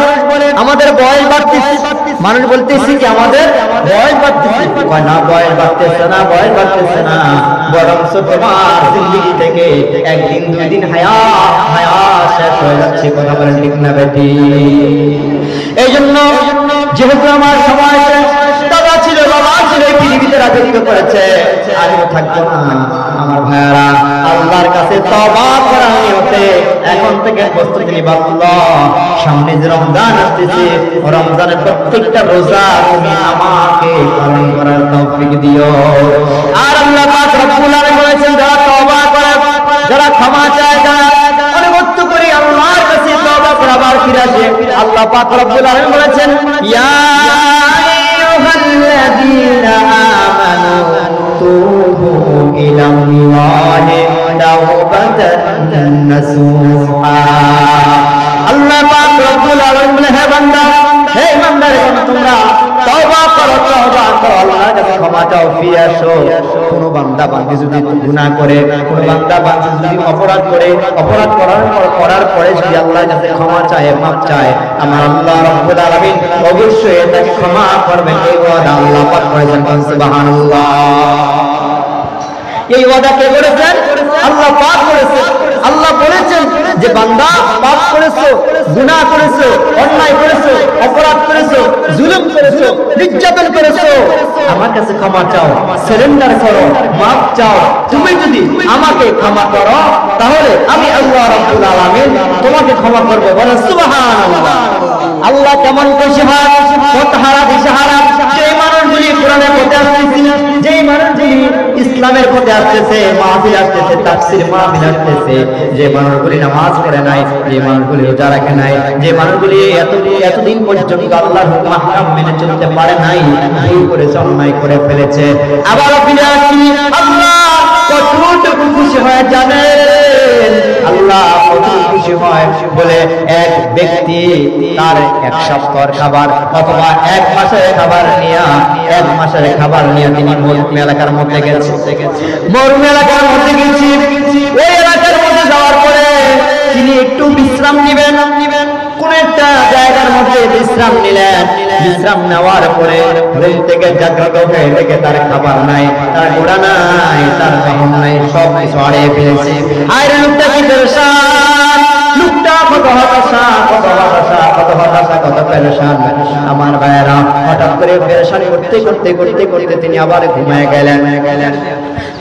আমাদের বয়স বাড়তেছে, মানুষ বলতেছে কি আমাদের বয়স বাড়তেছে। কয় না, বয়স বাড়তেছে না, বয়স বাড়তেছে না, বরং তোমার জিন্দেগি থেকে 1 দিন 2 দিন হায়াত শেষ হয়ে যাচ্ছে। কথা বলেন ঠিক না বেটি? এই জন্য যেহেতু আমার সময় শেষ, দাদা ছিল, বাবা ছিল, এই পৃথিবীতে রাজত্ব করেছে, আমিও থাকবো না। আমার ভাইয়ারা আল্লাহর কাছে তওবা করার নিয়তে এখন থেকে প্রস্তুতি নিবা। আল্লাহ সামনে যে রমজান আসতেছে, রমজানের প্রত্যেকটা রোজা তুমি আমাকে পালন করার তৌফিক দিও। আর আল্লাহ পাক রব্বুল আলামিন বলেছেন যারা তওবা করে, যারা ক্ষমা চায়, যারা অনুগত করে আল্লাহর কাছে তওবা করে আবার ফিরে আসে, আল্লাহ পাক রব্বুল আলামিন বলেছেন ইয়া আইয়ুহাল্লাযীনা আমানু তুবু ইলাল্লাহি তাওবাতান নাসুহা। আল্লাহ পাক রব্বুল আলামিন বলে হে বান্দা, হে ইমানদারগণ, তোমরা তওবা করো, তওবা করো, আল্লাহর কাছে ক্ষমা চাও, ফিরে আসো। কোন বান্দা বান্দী যদি গুনাহ করে, কোন বান্দা বান্দী যদি অপরাধ করে, অপরাধ করার পরে যদি আল্লাহর কাছে ক্ষমা চায়, মাফ চায়, আমার আল্লাহ রাব্বুল আলামিন অবশ্যই তাকে ক্ষমা করবেন। এই ওয়াদা আল্লাহ পাক করেছেন। সুবহানাল্লাহ। এই ওয়াদা কে করেছেন? আল্লাহ পাক করেছেন। আল্লাহ বলেছেন যে বান্দা পাপ করেছো, গুনাহ করেছো, অন্যায় করেছো, অপরাধ করেছো, জুলুম করেছো, নির্যাতন করেছো, আমার কাছে ক্ষমা চাও, সারেন্ডার করো, মাফ চাও। তুমি যদি আমাকে ক্ষমা করো তাহলে আমি আল্লাহ রাব্বুল আলামিন তোমাকে ক্ষমা করব। বলেন সুবহানাল্লাহ। আল্লাহ কেমন খুশি হয়, পথহারা দিশাহারা যেই মানুষগুলি কোরআনের পথে আসতেছে, যেই মানুষগুলি ইসলামের পথে আসতেছে, মাহফিল আসতেছে, তাফসীর মাহফিল আসতেছে, যে মানুষগুলি নামাজ পড়ে নাই, যে মানুষগুলি রোজা রাখে নাই, যে মানুষগুলি এতদিন পর্যন্ত আল্লাহর হুকুম আহকাম মেনে চলতে পারে নাই, ভুল করেছে, অন্যায় করে ফেলেছে, আবার ফিরে আসি, আল্লাহ কতটুকু খুশি হয় জানেন? আল্লাহ কতটুকু খুশি হয় বলে এক ব্যক্তি তার 1 সপ্তাহের খাবার অথবা 1 মাসের খাবার নিয়ে, 1 মাসের খাবার নিয়ে তিনি মরুভূমি এলাকার মধ্যে গেছে। মরুভূমি এলাকার মধ্যে গেছি, ওই এলাকার মধ্যে যাওয়ার পরে তিনি একটু বিশ্রাম নিবেন, কোন একটা জায়গার মধ্যে বিশ্রাম নিলেন। বিশ্রাম নেওয়ার পরে ঘুম থেকে জাগ্রত হয়ে দেখে তার খাবার নাই, তার ঘোড়া নাই, তার বাহন নাই, সব কিছু হারিয়ে ফেলেছে। আর লোকটা কি পেরেশান, লোকটা কত হতাশা, কত হতাশা, কত হতাশা, কত পেরেশান। আমার ভাইয়েরা হঠাৎ করে পেরেশানি করতে করতে করতে করতে তিনি আবার ঘুমিয়ে গেলেন।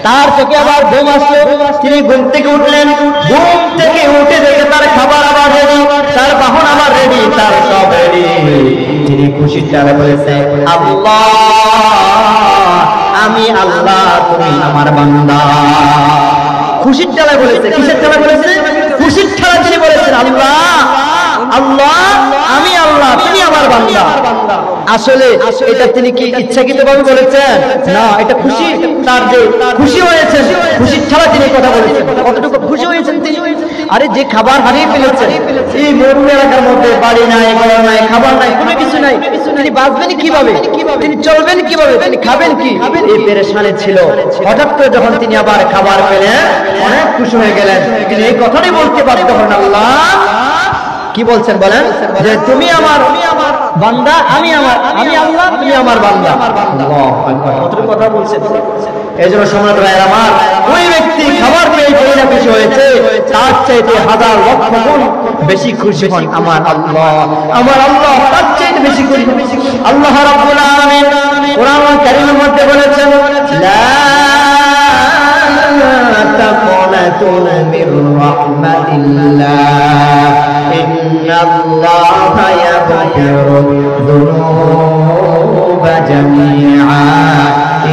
তার চোখে আবার ঘুম আসলো, তিনি ঘুম থেকে উঠলেন। ঘুম থেকে উঠে দেখে তার খাবার আবার রেডি, তার বাহন আবার রেডি, তার সব রেডি। তিনি তিনি খুশির ঠেলায় বলেছে, আল্লাহ আমি আল্লাহ, তুমি আমার বান্দা। খুশির ঠেলায় বলেছে। কিসের ঠেলায় বলেছে? খুশির ঠেলায় তিনি বলেছেন, আল্লাহ আল্লাহ আমি আল্লাহ, তুমি আমার বান্দা। আসলে এটা তিনি কি ইচ্ছাকৃতভাবে বলেছেন? না, এটা খুশি, তার যে খুশি হয়েছেন, খুশির ঠেলা তিনি কথা বলেছেন। কতটুকু খুশি হয়েছেন তিনি? আরে যে খাবার হারিয়ে ফেলেছেন, এই মরুন এলাকার মধ্যে বাড়ি নাই, ঘর নাই, খাবার নাই, কোনো কিছু নাই, তিনি বাঁচবেন কিভাবে? তিনি চলবেন কিভাবে? তিনি খাবেন কি? এই পেরেশানি ছিল। হঠাৎ করে যখন তিনি আবার খাবার পেলেন, অনেক খুশি হয়ে গেলেন। তিনি এই কথাটাই বলতে বাধ্য হন, আল্লাহ কি বলছেন বলেন? যে তুমি আমার বান্দা, আমি আল্লাহ, তুমি আমার বান্দা। আল্লাহু আকবার, কতটুকু কথা বলছেন। এইজন্য সম্মানিত ভাইরা আমার, ওই ব্যক্তি খাবার পেয়ে যেই না খুশি হয়েছে, তার চাইতে হাজার লক্ষ গুণ বেশি খুশি হন আমার আল্লাহ। আমার আল্লাহ তার চাইতে বেশি খুশি। আল্লাহ রাব্বুল আলামিন কোরআন কারীমের মধ্যে বলেছেন, লা তাকুনাতু মির রাহমাতিল্লাহ ইন্নাল্লাহা ইয়াগফিরু যুনুবা জামিআ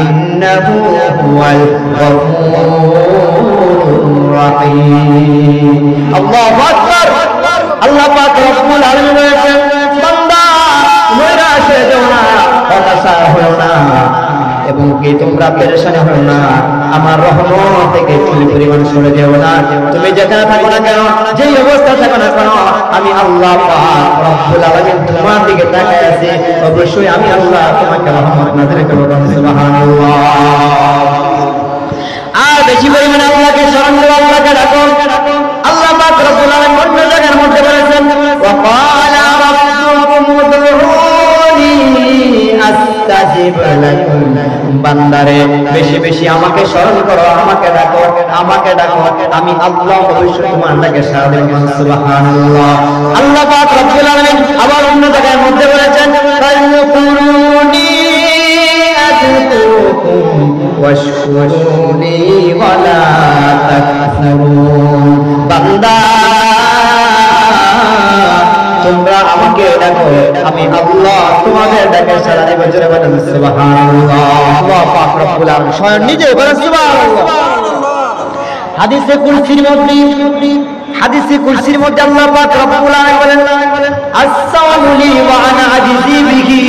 ইন্নাহু হুয়াল গফুরুর রাহিম। আল্লাহু আকবার। আল্লাহ পাক রব্বুল আলামিন বলেছেন, বান্দা নিরাশ হয়ে যাও না, হতাশা হও না, এবং কি তোমরা পেরেশানি হও না। আমার রহমত থেকে তুমি পরিমাণ সরে যেও না। তুমি যেখানে থাকো না কেন, যেই অবস্থা থাকো না কেন, আমি আল্লাহ পাক রব্বুল আলামিন তোমার দিকে তাকিয়ে আছি। অবশ্যই আমি আল্লাহ তোমাকে রহমত নাযিল করব। সুবহানাল্লাহ। আর বেশি পরিমাণে আল্লাহকে স্মরণ করো, আল্লাহকে ডাকো। আল্লাহ পাক রব্বুল আলামিন অন্য জায়গার মধ্যে বলেছেন, ওয়া ক্বালা রাব্বুকুম উদউনি আস্তাজিব লাকুম। বান্দারে বেশি বেশি আমাকে স্মরণ করো, আমাকে ডাকো, আমাকে ডাকো, আমি আল্লাহ অবশ্যই তোমার ডাকে সাড়া দেব। সুবহানাল্লাহ। আল্লাহ পাক রব্বুল আলামিন আবার অন্য জায়গার মধ্যে বলেছেন, ফাযকুরুনি আযকুরুকুম ওয়াশকুরুনি ওয়ালা তাকফুরুন। বান্দা তোমরা আমাকে ডাকো, আমি আল্লাহ তোমাদের ডাকে সাড়া দেব। জোরে বলেন সুবহানাল্লাহ। আল্লাহ পাক রব্বুল আলামিন স্বয়ং নিজে বলেন সুবহানাল্লাহ। হাদিসে কুরসির মধ্যে আল্লাহ পাক রব্বুল আলামিন বলেন, আস-সাওমু লি ওয়া আনা আজজি বিহি,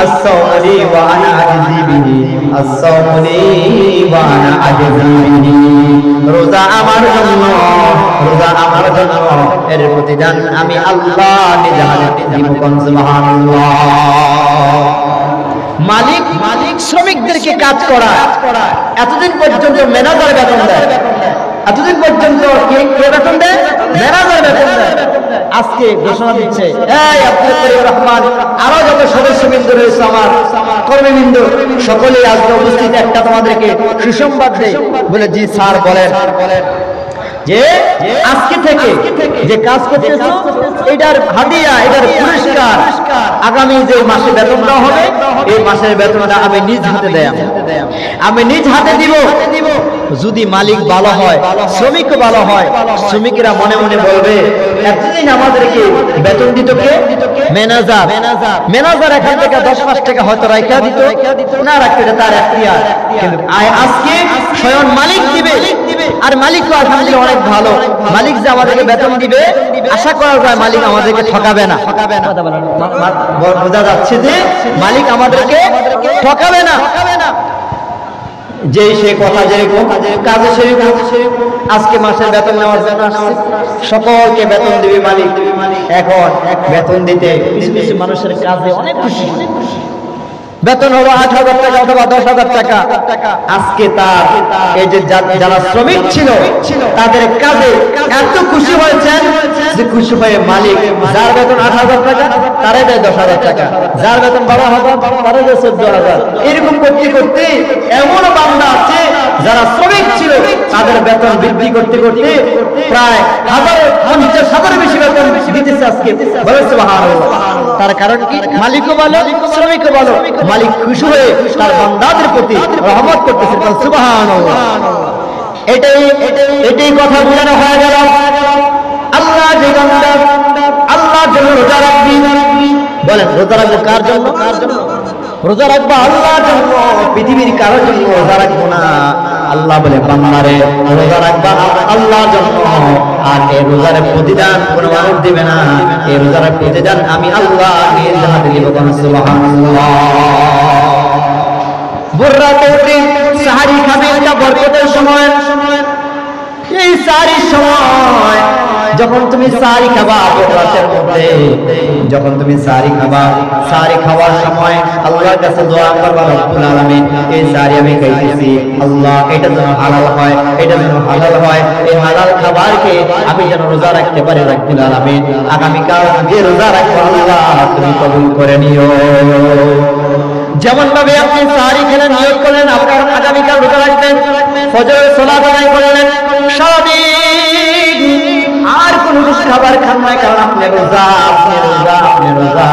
আস-সাওমু লি ওয়া আনা আজজি বিহি, আস-সাওমু লি ওয়া আনা আজজি বিহি। রোজা আমার জন্য, রোজা আমার জন্য, এর প্রতিদান আমি আল্লাহ নিজে হাতে দিব। সুবহানাল্লাহ। মালিক শ্রমিকদেরকে কাজ করা, এতদিন পর্যন্ত ম্যানেজার বেতন দেয়, এতদিন পর্যন্ত কে বেতন দেয়? ম্যানেজার বেতন দেয়। আজকে ঘোষণা দিচ্ছে, এই আব্দুল করিম রহমান, আরো যত সদস্যবৃন্দ রয়েছে, আমার কর্মীবৃন্দ, সকলেই আজকে উপস্থিত, একটা তোমাদেরকে সুসংবাদ দেয়। বলে, জি স্যার বলেন। যে আজকে থেকে যে কাজ করতেছো, এটার হাদিয়া, এটার পুরস্কার আগামী যে মাসে বেতনটা হবে, এই মাসের বেতনটা আমি নিজ হাতে দেয়, আমি নিজ হাতে দিব। যদি মালিক ভালো হয়, শ্রমিক ভালো হয়, শ্রমিকেরা মনে মনে বলবে, এতদিন আমাদেরকে বেতন দিত কে? ম্যানেজার। ম্যানেজার এখান থেকে 10 টাকা হয়তো রাখা দিত, না রাখতে তার এখতিয়ার, কিন্তু আজকে স্বয়ং মালিক দিবে। আর মালিক তো আলহামদুলিল্লাহ অনেক ভালো। মালিক যে আমাদেরকে বেতন দিবে, আশা করা যায় মালিক আমাদেরকে ঠকাবে না। বোঝা যাচ্ছে যে মালিক আমাদেরকে ঠকাবে না। যে সে কথা যেরকম, কাজে সেরকম। আজকে মাসের বেতন নেওয়ার জন্য আসছে, সকলকে বেতন দিবে মালিক। এখন বেতন দিতে কিছু কিছু মানুষের কাজে অনেক খুশি, বেতন হলো 8,000 টাকা অথবা 10,000 টাকা। আজকে তার এই যে যারা শ্রমিক ছিল, তাদের কাজে এত খুশি হয়েছেন যে খুশি হয়ে মালিক যার বেতন 8,000 টাকা তারে দেয় 10,000 টাকা, যার বেতন 12,000 তারে দেয় 14,000। এরকম করতে করতে এমন বান্দা আছে যারা শ্রমিক ছিল, তাদের বেতন বৃদ্ধি করতে করতে প্রায় 50,000 বেশি বেতন দিতেছে আজকে। বলে সুবহানাল্লাহ। তার কারণ কি? মালিকও ভালো, শ্রমিকও ভালো। মালিক খুশি হয়ে তার বান্দাদের প্রতি রহমত করতেছে। সুবহানাল্লাহ। এটাই কথা বোঝানো হয়ে গেল। আল্লাহ যে বান্দা আল্লাহর জন্য রোজা রাখবি, বলেন রোজা রাখবো কার জন্য? রোজা রাখবো আল্লাহর জন্য, পৃথিবীর কারোর জন্য রোজা রাখবো না। আল্লাহ বলে বান্দারে রোজা রাখবা আল্লাহর জন্য, আর এই রোজার প্রতিদান কোনো মানুষ দিবে না, এই রোজার প্রতিদান আমি আল্লাহ নিজ হাতে দিব। সুবহানাল্লাহ। বুররা কওমি সাহারি খাবে, এটা বরকতের সময়। এই সাহারির সময় যখন তুমি সাহারি খাবা, রাতের মধ্যে যখন তুমি সাহারি খাবা, সাহারি খাওয়ার সময় আল্লাহর কাছে দোয়া করবা, রব্বুল আলামিন এই সাহারি আমি খাইতেছি, আল্লাহ এটা যেন হালাল হয়, এটা যেন হালাল হয়, এই হালাল খাবারকে আমি যেন রোজা রাখতে পারি, রব্বুল আলামিন আগামীকাল যে রোজা রাখবো আল্লাহ তুমি কবুল করে নিও। যেমন ভাবে আপনি সাহারি খেলেন, নিয়ত করলেন আপনার আগামীকাল রোজা রাখবেন, ফজরের সালাত আদায় করলেন, সারাদিন আর কোন কিছু খাবার খান না, কারণ আপনি রোজা, আপনি রোজা, আপনি রোজা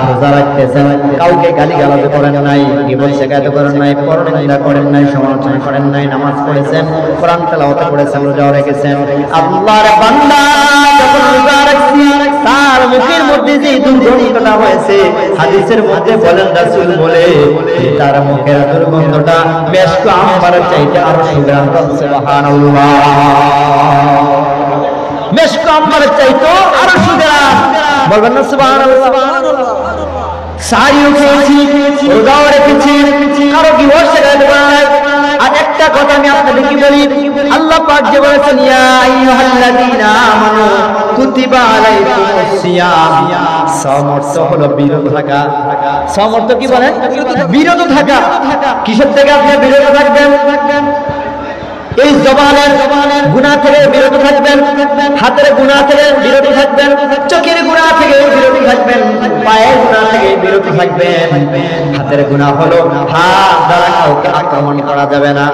রোজা রাখতেছেন। কাউকে গালিগালাজ করেন নাই, গীবত শিকায়ত করেন নাই, পরনিন্দা করেন নাই, সমালোচনা করেন নাই, নামাজ পড়েছেন, কোরআন তেলাওয়াত করেছেন, রোজাও রেখেছেন। আল্লাহর বান্দা যখন রোজা রাখছি, তার মুখের মধ্যে যে দুর্গন্ধটা হয়েছে, হাদিসের মধ্যে বলেন রাসূল বলে তার মুখের দুর্গন্ধটা মেশক আম্বারের চাইতে আরো সুগন্ধ। সুবহানাল্লাহ। মেশক আম্বারের চাইতে আরো সুগন্ধ, বলবেন না সুবহানাল্লাহ। সাহারিও খেয়েছি, রোজাও রেখেছি, কারো কি বসে গেছে। আর একটা কথা আমি আপনাদের কি বলি, আল্লাহ পাক যে বলেছেন ইয়া আইয়ুহাল্লাযীনা আমানু কুতিবা আলাইকুমুস সিয়াম, সমর্থ হলো বিরত থাকা। সমর্থ কি বলেন? বিরত থাকা। কিসের থেকে আপনি বিরত থাকবেন? এই জবানের গুনাহ থেকে বিরত থাকবেন, হাতের গুনাহ থেকে বিরত থাকবেন, চোখের গুনাহ থেকে বিরত থাকবেন, পায়ের গুনাহ থেকে বিরত থাকবেন। হাতের গুনাহ হলো হাত দ্বারা কাউকে আক্রমণ করা যাবে না,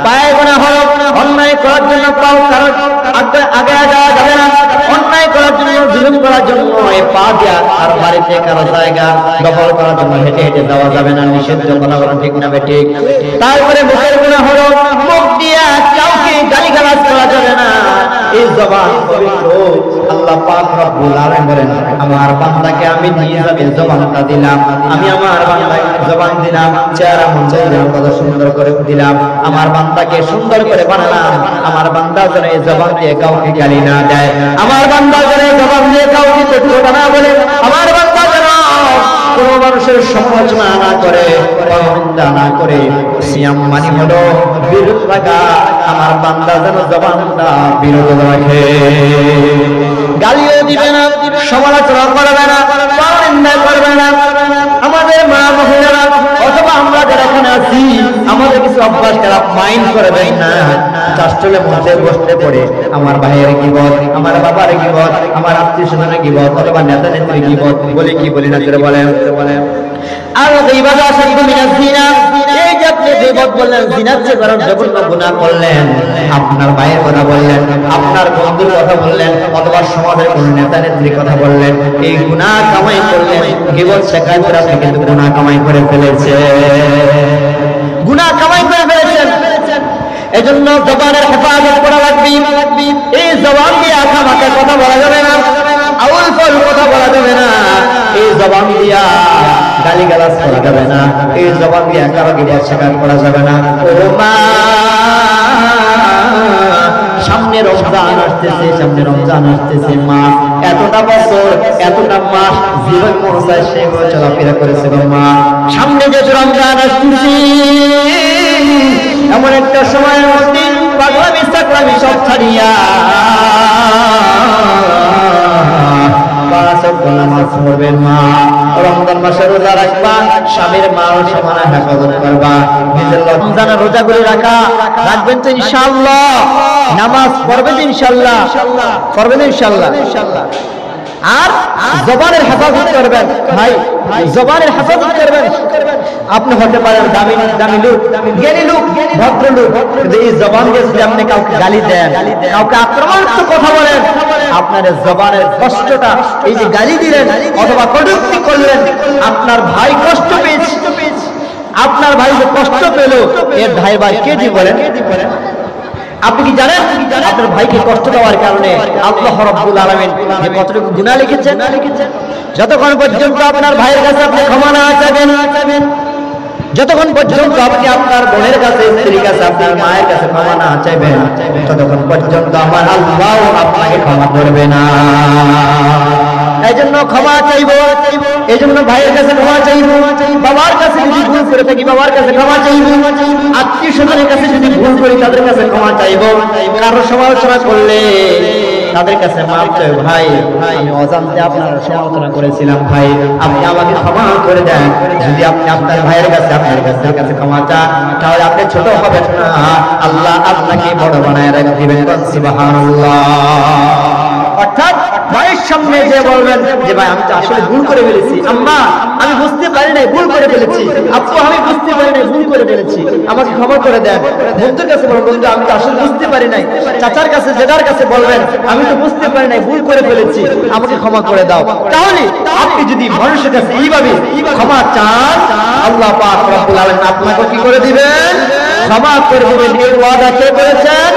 পায়ের গুনাহ হলো অন্যায় করার জন্য পাও কারো আগে যাওয়া যাবে না, অন্যায় করার জন্য, জুলুম করার জন্য এই পা দিয়া আর বাড়িতে কারো জায়গা দখল করার জন্য হেঁটে হেঁটে যাওয়া যাবে না, নিষিদ্ধ। কথা বলা ঠিক না ঠিক? তারপরে মুখের গুনাহ হলো মুখ দিয়া কাউকে গালিগালাজ করা যাবে না, এই জবান পবিত্র। আল্লাহ পাক রব্বুল আলামিন বলেন আমার বান্দাকে আমি নিজামে জবানটা দিলাম, আমি আমার বান্দাকে জবান দিলাম, চেহারা মন চাইলাম কত সুন্দর করে দিলাম, আমার বান্দাকে সুন্দর করে বানালাম। আমার বান্দা যেন এই জবান দিয়ে কাউকে গালি না দেয়, আমার বান্দা যেন এই জবান দিয়ে কাউকে কটু কথা না বলে, আমার বান্দা যেন কোন মানুষের সমালোচনা না করে, নিন্দা না করে। সিয়াম মানে হলো বিরত থাকা, আমার বান্দা যেন জবানটা বিরত রাখে, গালিও দিবে না, সমালোচনা করবে না, নিন্দা করবে না। আমাদের মা মহিলারা অথবা আমরা যারা এখানে আছি, আমাদের কিছু অভ্যাস খারাপ মাইন্ড করবেন না। চাষটলের মধ্যে বসতে পড়ে আমার ভাইয়ের গীবত, আমার বাবার গীবত, আমার আত্মীয় স্বজনের গীবত, অথবা নেতা নেত্রীর গীবত বলি কি বলি না করে বলেন। আর গীবত আসাদু মিনাজ জিনা, এই যে আপনি গীবত বললেন, জিনার যে বড় জঘন্য গুনাহ করলেন, আপনার ভাইয়ের কথা বললেন, আপনার বন্ধুর কথা বললেন, অথবা সমাজের কোন নেতা নেত্রীর কথা বললেন, এই গুনাহ কামাই করলেন। গীবত শেখায় করে আপনি কিন্তু গুনাহ কামাই করে ফেলেছেন, গুনাহ কামাই করে ফেলেছেন। এজন্য জবানের হেফাজত করা লাগবে। এই জবান দিয়ে আঁকাবাঁকা কথা বলা যাবে না, আউল ফাউল কথা বলা যাবে না, এই জবান দিয়া গালিগালাজ করা যাবে না, এই জবান দিয়ে কারো গীবত শেখার করা যাবে না। ও মা, সামনে রমজান আসতেছে, সামনে রমজান আসতেছে, মা এতটা বছর এতটা মাস জীবন মনসায় সে চলাফেরা করেছে গো মা, সামনে যে রমজান আসতেছে, এমন একটা সময় আসছে পাগলামি সাকলামি সব ছাড়িয়া নামাজ পড়বেন মা, রমজান মাসে রোজা রাখবা, স্বামীর মাও সমান হেফাজত করবা, নিজের রমজানের রোজাগুলি রাখবেন তো ইনশাআল্লাহ, নামাজ পড়বেন ইনশাআল্লাহ, পড়বেন ইনশাআল্লাহ। আর জবানের হেফাজত করবেন ভাই, জবানের হেফাজত করবেন। আপনি হতে পারেন দামি দামি লোক, জ্ঞানী লোক, ভদ্র লোক, কিন্তু এই জবান দিয়ে যদি আপনি কাউকে গালি দেন, কাউকে আক্রমণাত্মক কথা বলেন, আপনার জবানের কষ্টটা, এই যে গালি দিলেন অথবা কটূক্তি করলেন, আপনার ভাই কষ্ট পেয়েছে, আপনার ভাই যে কষ্ট পেল, এর দায়ভার কে দিবেন? আপনি কি জানেন আপনার ভাইকে কষ্ট দেওয়ার কারণে আল্লাহ রাব্বুল আলামিন যে কতটুকু গুনাহ লিখেছেন? যতক্ষণ পর্যন্ত আপনার ভাইয়ের কাছে আপনি ক্ষমা না চাইবেন, যতক্ষণ পর্যন্ত আপনি আপনার বোনের কাছে, স্ত্রীর কাছে, আপনার মায়ের কাছে ক্ষমা না চাইবেন, ততক্ষণ পর্যন্ত আমার আল্লাহ আপনাকে ক্ষমা করবে না। এই জন্য ক্ষমা চাইবো, এই জন্য ভাইয়ের কাছে ক্ষমা চাইবো, বাবার কাছে যদি ভুল করে থাকি বাবার কাছে ক্ষমা চাইবো, আত্মীয় স্বজনের কাছে যদি ভুল করি তাদের কাছে ক্ষমা চাইবো। কারো সমালোচনা করলে তাদের কাছে মাফ চাই, ভাই আমি অজান্তে আপনার সমালোচনা করেছিলাম, ভাই আপনি আমাকে ক্ষমা করে দেন। যদি আপনি আপনার ভাইয়ের কাছে, আপনার কাছে ক্ষমা চান, তাহলে আপনি ছোট হবেন না, আল্লাহ আপনাকে বড় বানায় রাখবেন। সুবহানাল্লাহ। অর্থাৎ ভাইয়ের সামনে যে বলবেন যে ভাই আমি তো আসলে ভুল করে ফেলেছি, আম্মা আমি বুঝতে পারি নাই ভুল করে ফেলেছি, আপু আমি বুঝতে পারি নাই ভুল করে ফেলেছি, আমাকে ক্ষমা করে দেন। বন্ধুর কাছে বলবেন বন্ধু আমি তো আসলে বুঝতে পারি নাই। চাচার কাছে, জেদার কাছে বলবেন আমি তো বুঝতে পারি নাই ভুল করে ফেলেছি, আমাকে ক্ষমা করে দাও। তাহলে আপনি যদি মানুষের কাছে এইভাবে ক্ষমা চান, আল্লাহ পাক রব্বুল আলামিন আপনাকে কি করে দিবেন? ক্ষমা করে দিবেন। এই ওয়াদা কে করেছেন?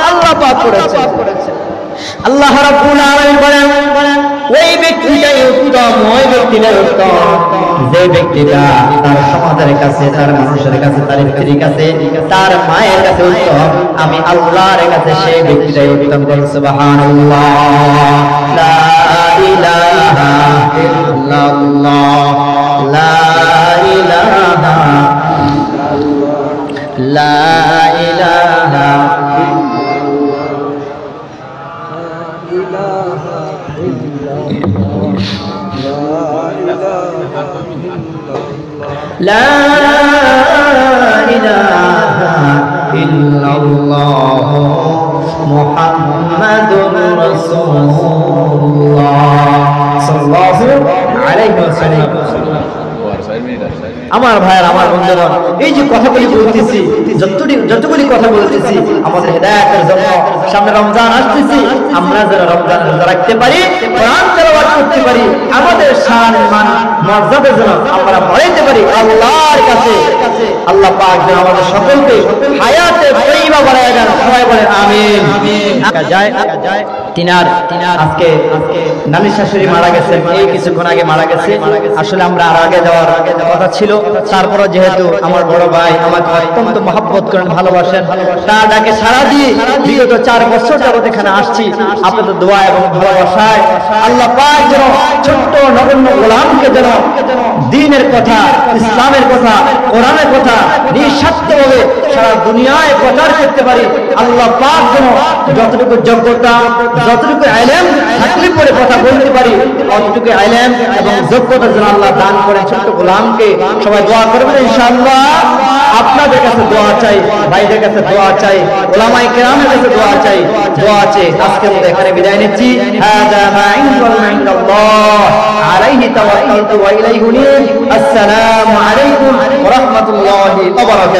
আল্লাহ পাক করেছেন। আল্লাহ রাব্বুল আলামিন বলেন ওই ব্যক্তিটাই উত্তম, ওই ব্যক্তিটাই উত্তম যে ব্যক্তিটা তার সমাজের কাছে, তার মানুষের কাছে, তার স্ত্রীর কাছে, তার মায়ের কাছে উত্তম, আমি আল্লাহর কাছে সেই ব্যক্তিটাই উত্তম। সুবহানাল্লাহ। লা ইলাহা ইল্লাল্লাহ, লা ইলাহা, লা ইলাহা لا إله إلا الله محمد رسول الله صلى الله عليه وسلم। আমার ভাইয়ের, আমার বন্ধুরা, এই যে কথাগুলি বলতেছি, যতগুলি কথা বলতেছি আমাদের হেদায়েতের জন্য। সামনে রমজান আসতেছি, আমরা যারা রমজান রোজা রাখতে পারি, কোরআন তেলাওয়াত করতে পারি, আমাদের শান মান মর্যাদা যেন আমরা বাড়াইতে পারি আল্লাহর কাছে। আল্লাহ পাক যেন আমাদের সকলকে হায়াতে তৈয়বা বাড়ায় দেন। সবাই বলেন আমিন। তিনার আজকে নানি শাশুড়ি মারা গেছে, এই কিছুক্ষণ আগে মারা গেছে। আসলে আমরা আর আগে যাওয়ার কথা ছিল, তারপরে যেহেতু আমার বড় ভাই আমাকে অত্যন্ত মহব্বত করেন, ভালোবাসেন, তার ডাকে সাড়া দিয়ে বিগত 4 বছর যাবত এখানে আসছি। আপনাদের দোয়া এবং ভালোবাসায় আল্লাহ পাক যেন ছোট্ট নগণ্য গোলামকে যেন দ্বীনের কথা, ইসলামের কথা, কোরআনের কথা নিঃস্বার্থভাবে সারা দুনিয়ায় প্রচার করতে পারি। আল্লাহ পাক যেন যতটুকু যোগ্যতা, যতটুকু ইলম থাকলে পরে কথা বলতে পারি, অতটুকু ইলম এবং যোগ্যতা যেন আল্লাহ দান করে ছোট্ট গোলামকে। সবাই দোয়া করবেন ইনশাআল্লাহ। আপনাদের কাছে দোয়া চাই, ভাইদের কাছে দোয়া চাই, উলামায়ে কেরামের কাছে দোয়া চাই, দোয়া আছে। আজকের মতো এখানে বিদায় নিচ্ছি। হাযা মা ইনদাল্লাহ আলাইহি তাওয়াক্কালতু ওয়া ইলাইহি উনীব। আসসালামু আলাইকুম ওয়া রাহমাতুল্লাহি ওয়া বারাকাতুহু।